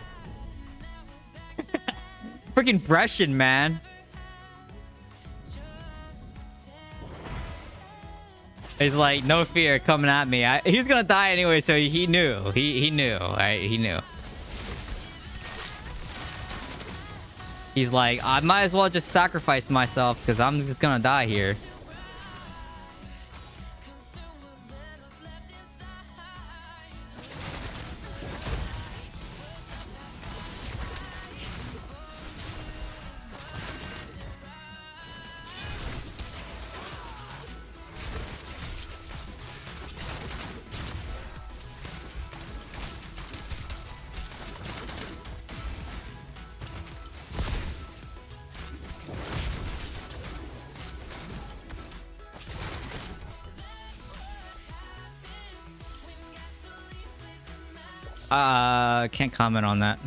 Freaking Brescian, man. He's like, no fear coming at me. He's gonna die anyway, so he knew. He knew. Right? He knew. He's like, I might as well just sacrifice myself because I'm just gonna die here. Can't comment on that.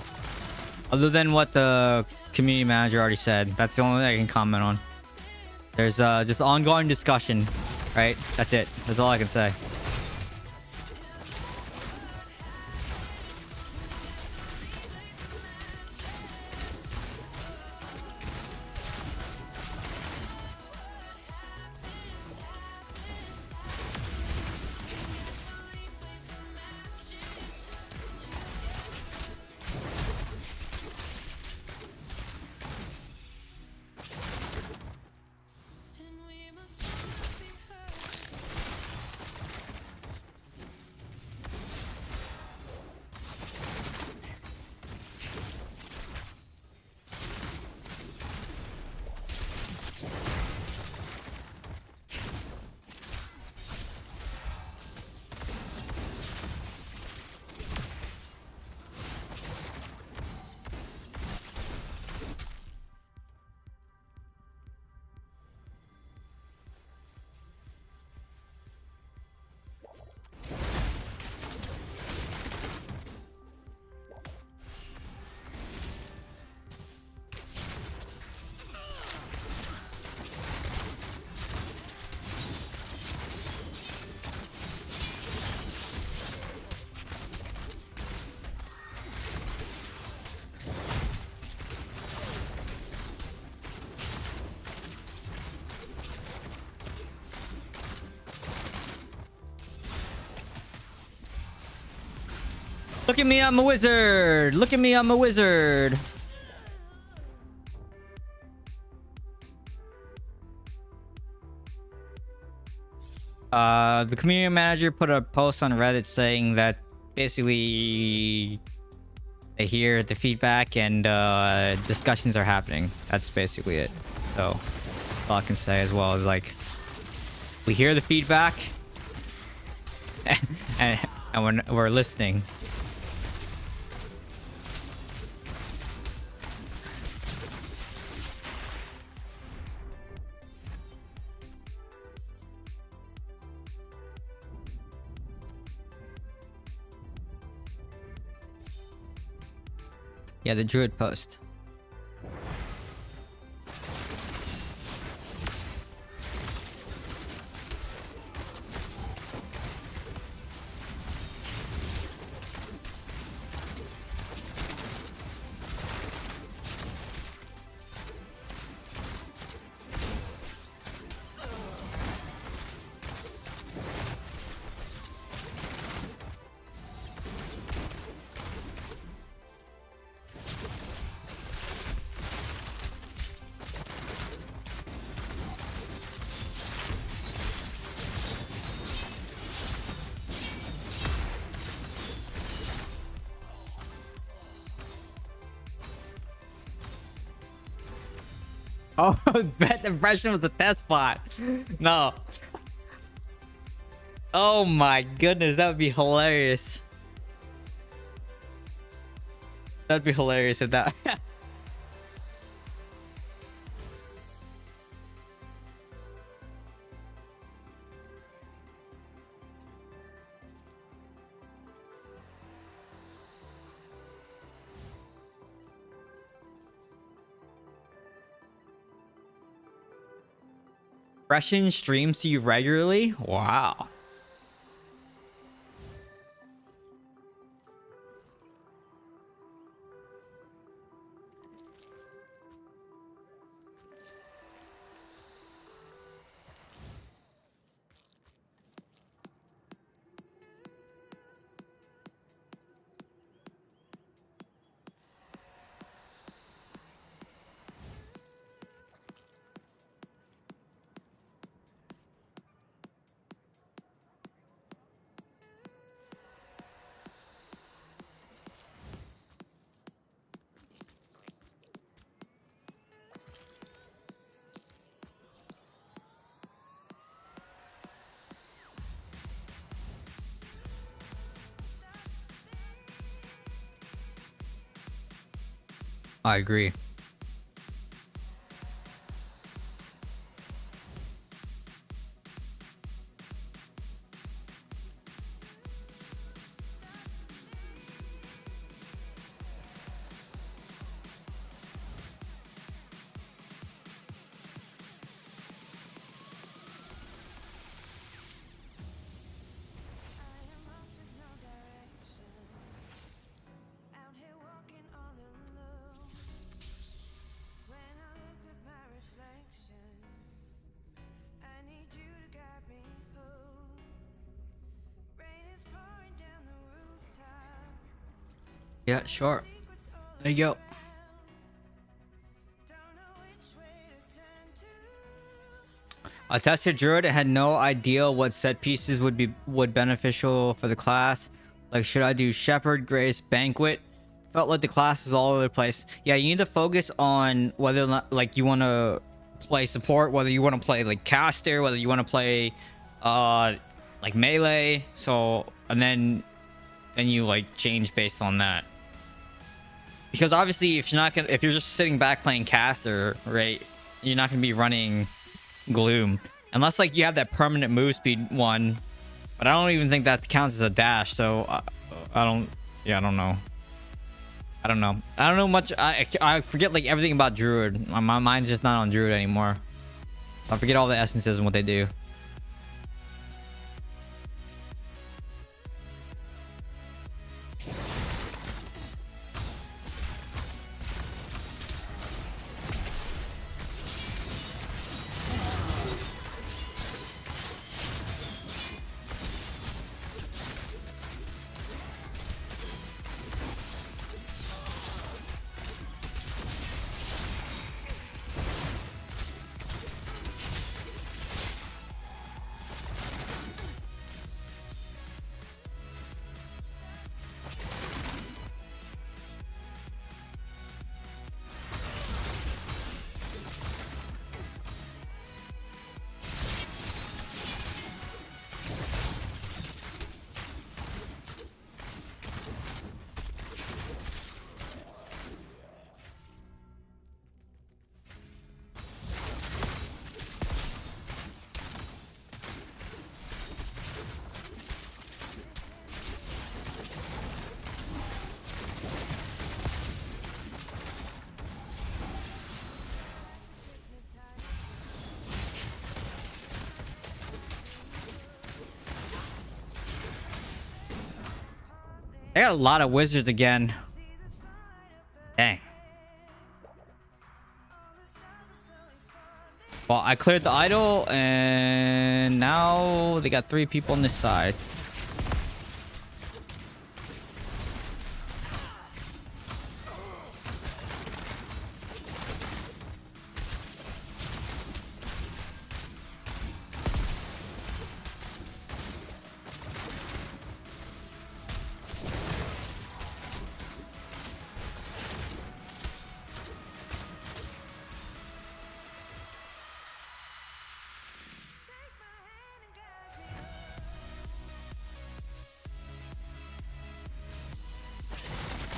Other than what the community manager already said. That's the only thing I can comment on. There's just ongoing discussion, right? That's it. That's all I can say. Look at me, I'm a wizard. Look at me, I'm a wizard. The community manager put a post on Reddit saying that basically they hear the feedback and discussions are happening. That's basically it. So that's all I can say as well is like we hear the feedback and we're listening. Yeah, the druid post. Oh, bet impression was the test spot. No. Oh my goodness, that would be hilarious. That'd be hilarious if that. Russian streams to you regularly? Wow. I agree. Yeah, sure. There you go. I tested druid and had no idea what set pieces would beneficial for the class. Like, should I do shepherd, grace, banquet? Felt like the class is all over the place. Yeah, you need to focus on whether or not like you want to play support, whether you want to play like caster, whether you want to play like melee. So and then you like change based on that. Because obviously, if you're just sitting back playing caster, right, you're not gonna be running gloom unless like you have that permanent move speed one. But I don't even think that counts as a dash. So I don't know. I don't know much. I forget like everything about druid. My mind's just not on druid anymore. I forget all the essences and what they do. I got a lot of wizards again. Dang. Well, I cleared the idol, and now they got 3 people on this side.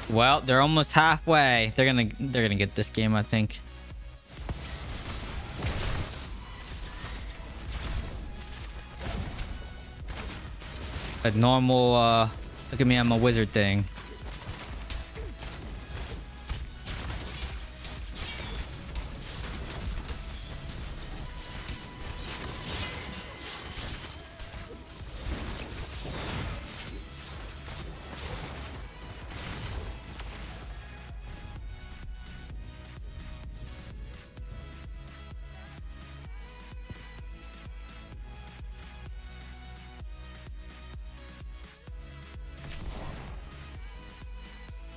Well, they're almost halfway. They're gonna get this game, I think. A normal look at me, I'm a wizard thing.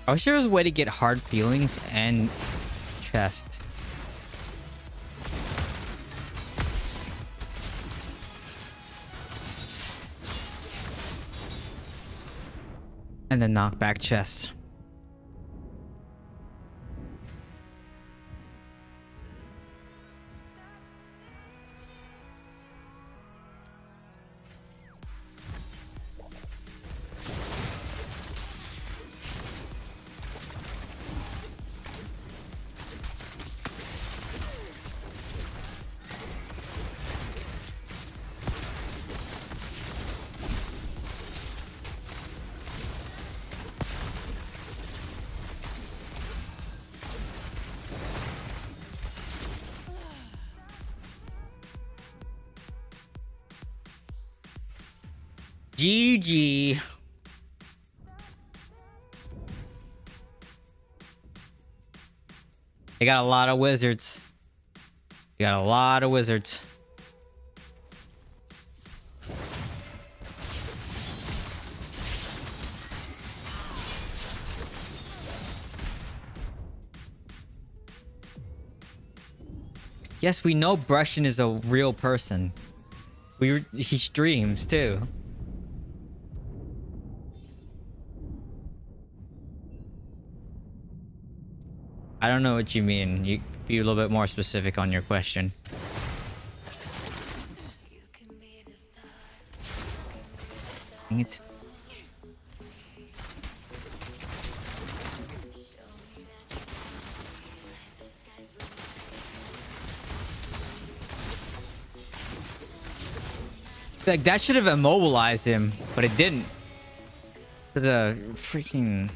I wish there was a way to get hard feelings and chest. And then knockback chest. GG. They got a lot of wizards. They got a lot of wizards. Yes, we know Brushin is a real person. He streams too. I don't know what you mean. You be a little bit more specific on your question. Dang it. Like that should have immobilized him, but it didn't. The freaking.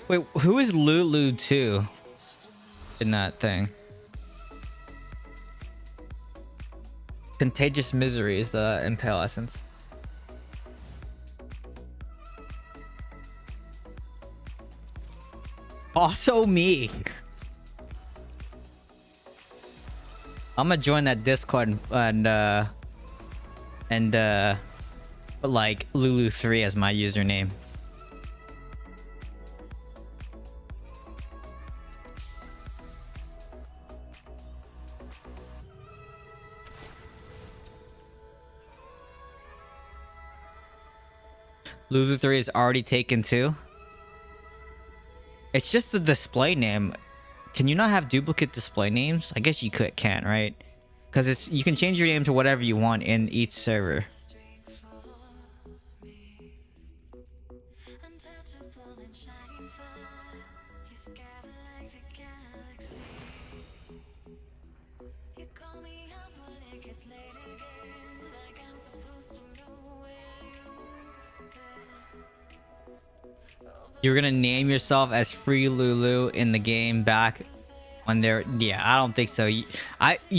Wait, who is Lulu 2 in that thing? Contagious Misery is the Impale Essence. Also me. I'm gonna join that Discord and put like Lulu 3 as my username. Lulu 3 is already taken too. It's just the display name. Can you not have duplicate display names? I guess you can't, right? because it's you can change your name to whatever you want in each server. You're gonna name yourself as Free Lulu in the game back when they're... Yeah, I don't think so. You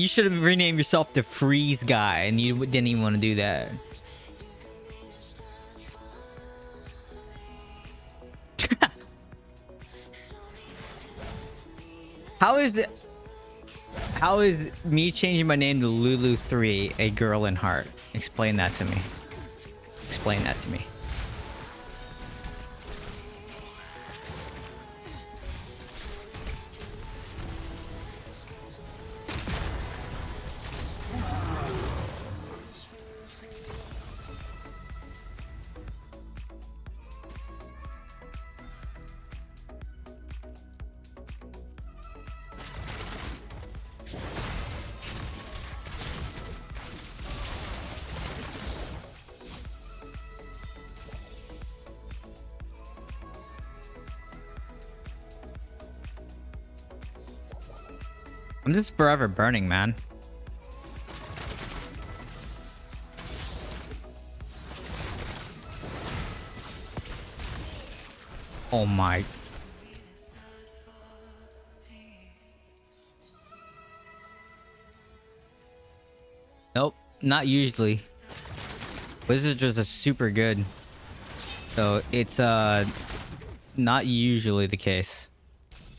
should have renamed yourself the Freeze Guy, and you didn't even want to do that. How is me changing my name to Lulu3 a girl in heart? Explain that to me. Explain that to me. I'm just forever burning, man. Oh my. Nope, not usually. Wizards are super good. So it's not usually the case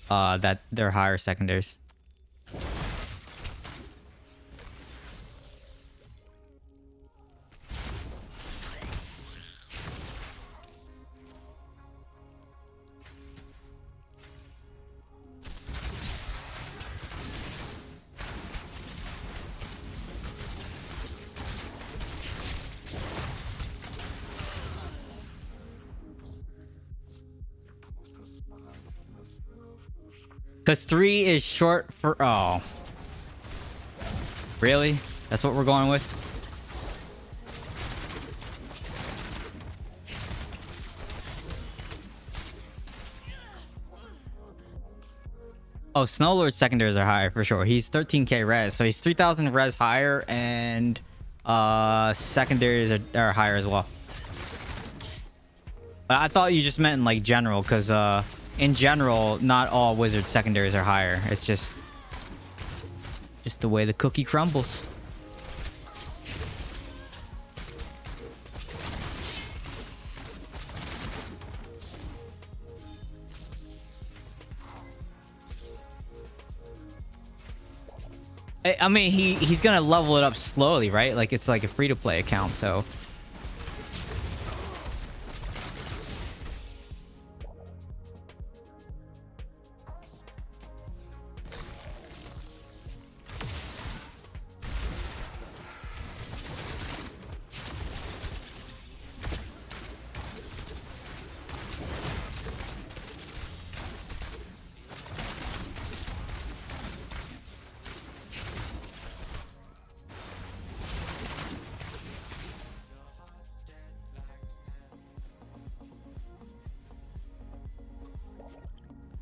that they're higher secondaries. Because 3 is short for... Oh. Really? That's what we're going with? Oh, Snowlord's secondaries are higher for sure. He's 13k res, so he's 3,000 res higher, and secondaries are higher as well. But I thought you just meant in like general, because in general, not all wizard secondaries are higher. It's just the way the cookie crumbles. I mean, he's gonna level it up slowly, right? Like it's like a free-to-play account, so.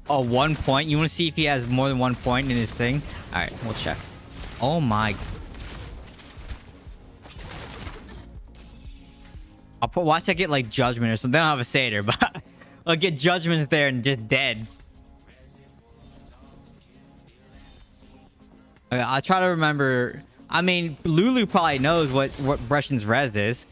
Oh, 1 point? You want to see if he has more than 1 point in his thing? Alright, we'll check. Oh my. Watch I get like judgment or something. I don't have a satyr, but I'll get judgments there and just dead. Okay, I'll try to remember. I mean, Lulu probably knows what Brescian's res is.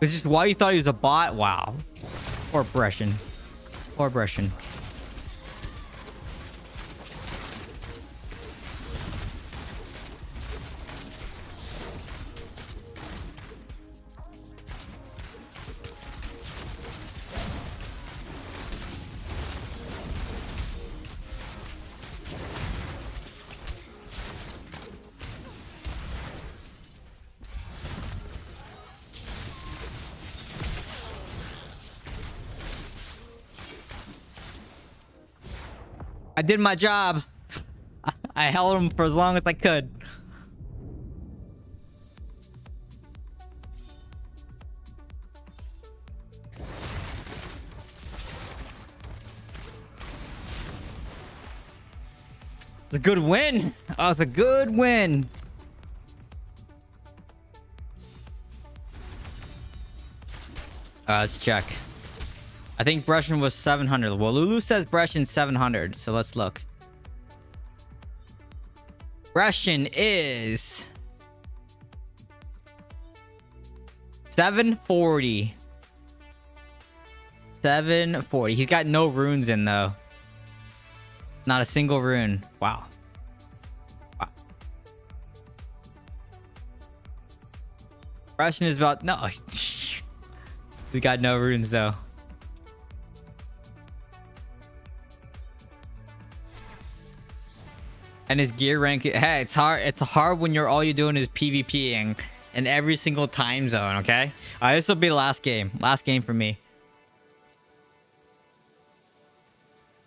It's just why you thought he was a bot. Wow. Poor Brescian. Poor Brescian. I did my job. I held him for as long as I could. It's a good win. Oh, it's a good win. Let's check. I think Brescian was 700. Well, Lulu says Brescian's 700, so let's look. Brescian is 740. 740. He's got no runes in though. Not a single rune. Wow. Wow. Brescian is about no. He's got no runes though. And his gear rank, hey, it's hard. It's hard when all you're doing is PvPing in every single time zone. Okay, this will be the last game. Last game for me.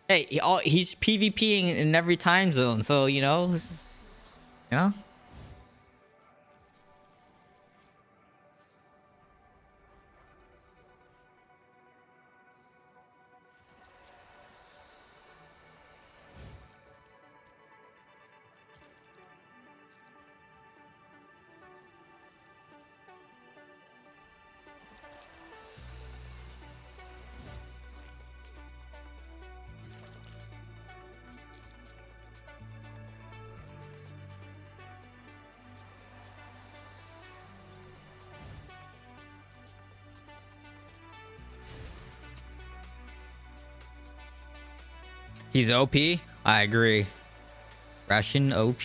Hey, he's PvPing in every time zone, so you know. He's OP. I agree. Russian OP.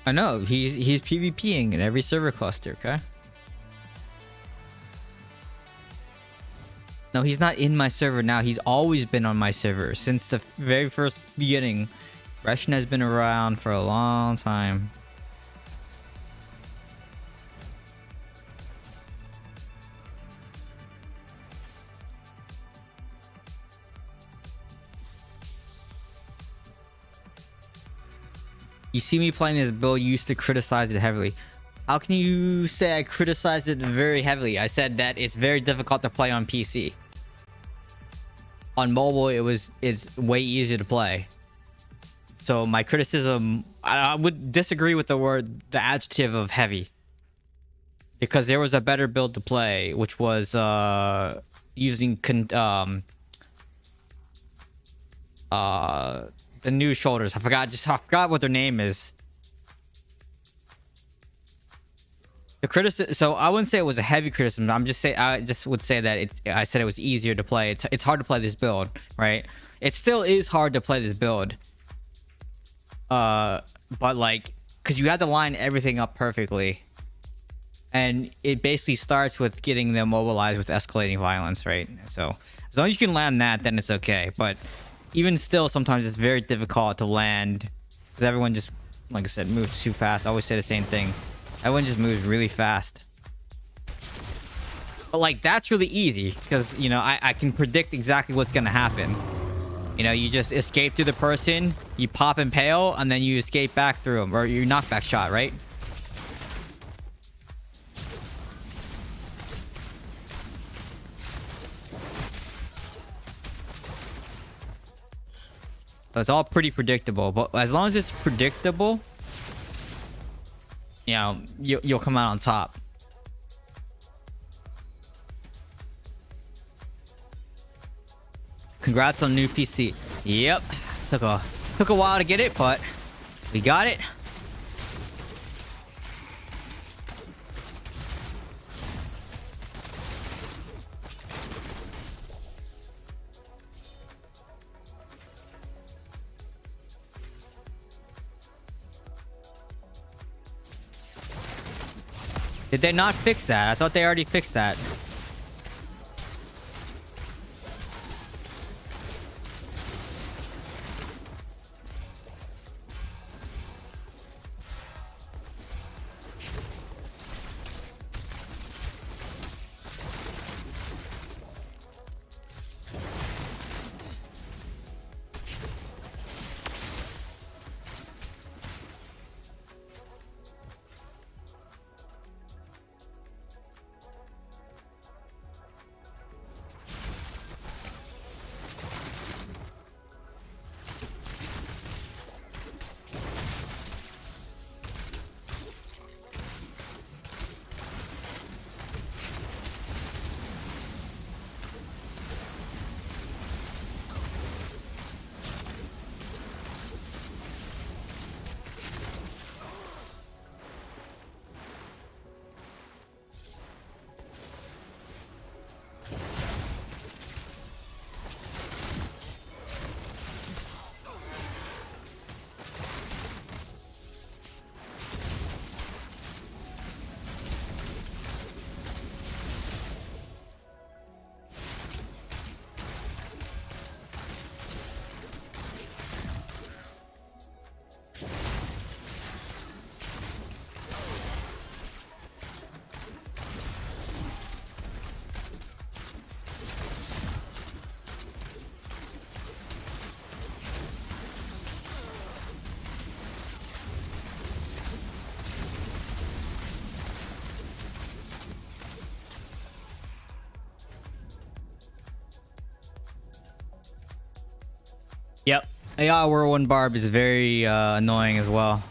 I know, he's PvPing in every server cluster, okay? No, he's not in my server now. He's always been on my server since the very first beginning. Russian has been around for a long time. You see me playing this build, you used to criticize it heavily. How can you say I criticized it very heavily? I said that it's very difficult to play on PC. On mobile, it's way easier to play. So my criticism, I would disagree with the adjective of heavy. Because there was a better build to play, which was using the new shoulders. I forgot what their name is. The criticism. So I wouldn't say it was a heavy criticism. I just would say that I said it was easier to play. It's hard to play this build, right? It still is hard to play this build. But like, because you have to line everything up perfectly, and it basically starts with getting them mobilized with escalating violence, right? So as long as you can land that, then it's okay. But even still, sometimes it's very difficult to land because everyone just, like I said, moves too fast. I always say the same thing. Everyone just moves really fast. But like, that's really easy because, you know, I can predict exactly what's going to happen. You know, you just escape through the person, you pop Impale, and then you escape back through them, or your knockback shot, right? So it's all pretty predictable. But as long as it's predictable, you know, you'll come out on top. Congrats on new PC. Yep. Took a while to get it, but we got it. Did they not fix that? I thought they already fixed that. Yep. AI Whirlwind Barb is very annoying as well.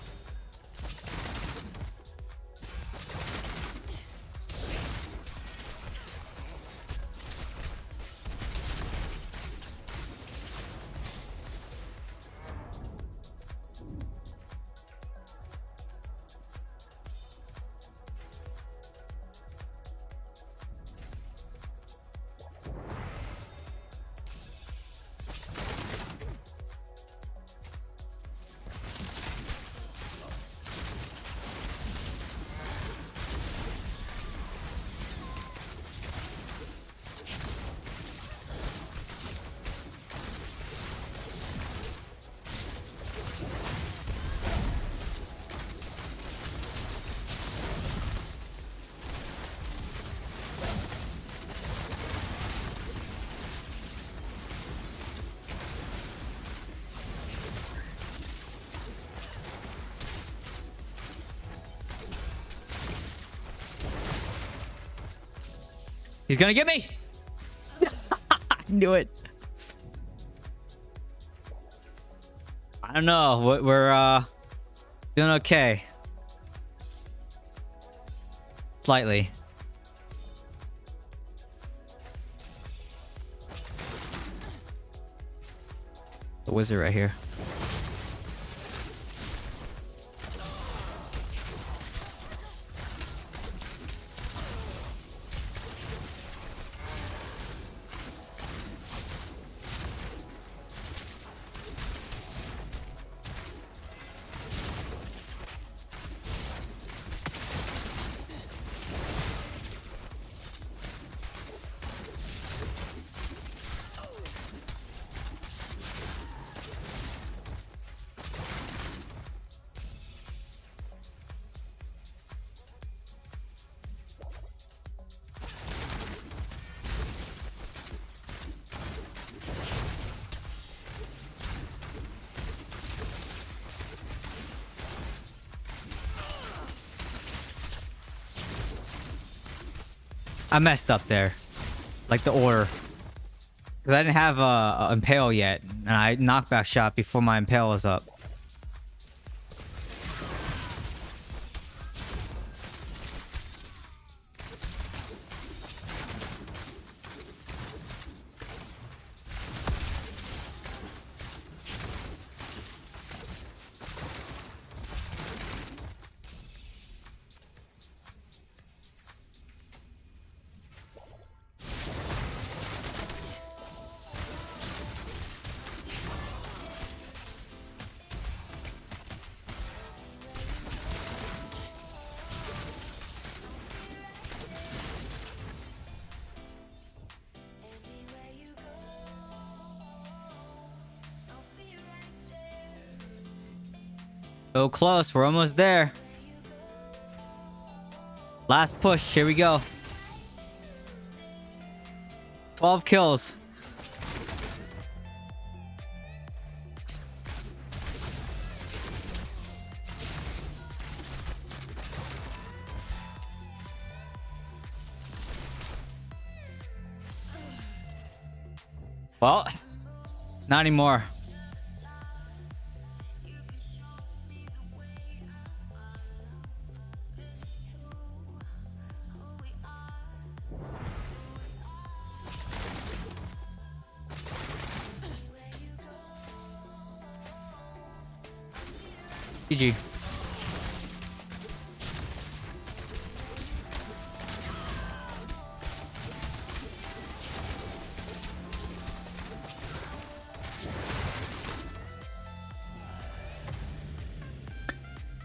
He's gonna get me. I knew it. I don't know. We're doing okay. Slightly. The wizard right here. I messed up there. Like the order. Because I didn't have a impale yet. And I knockback shot before my impale was up. So close, we're almost there. Last push, here we go. 12 kills. Well, not anymore. GG.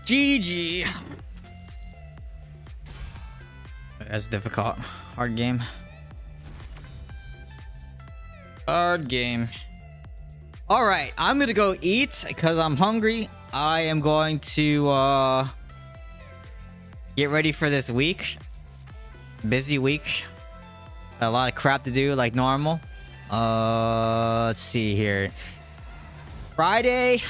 GG. That's difficult. Hard game. Hard game. All right, I'm gonna go eat because I'm hungry. I am going to get ready for this week. Busy week. A lot of crap to do like normal. Let's see here. Friday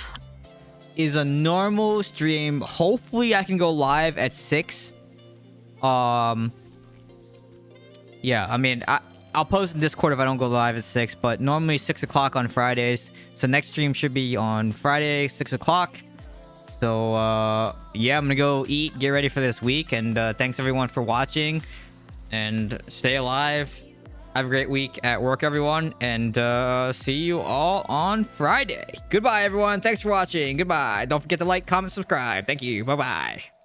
is a normal stream. Hopefully I can go live at 6. Yeah, I mean, I'll post in Discord if I don't go live at 6, but normally 6 o'clock on Fridays. So next stream should be on Friday, 6 o'clock. So, yeah, I'm gonna go eat, get ready for this week, and thanks everyone for watching, and stay alive. Have a great week at work, everyone, and see you all on Friday. Goodbye, everyone. Thanks for watching. Goodbye. Don't forget to like, comment, subscribe. Thank you. Bye-bye.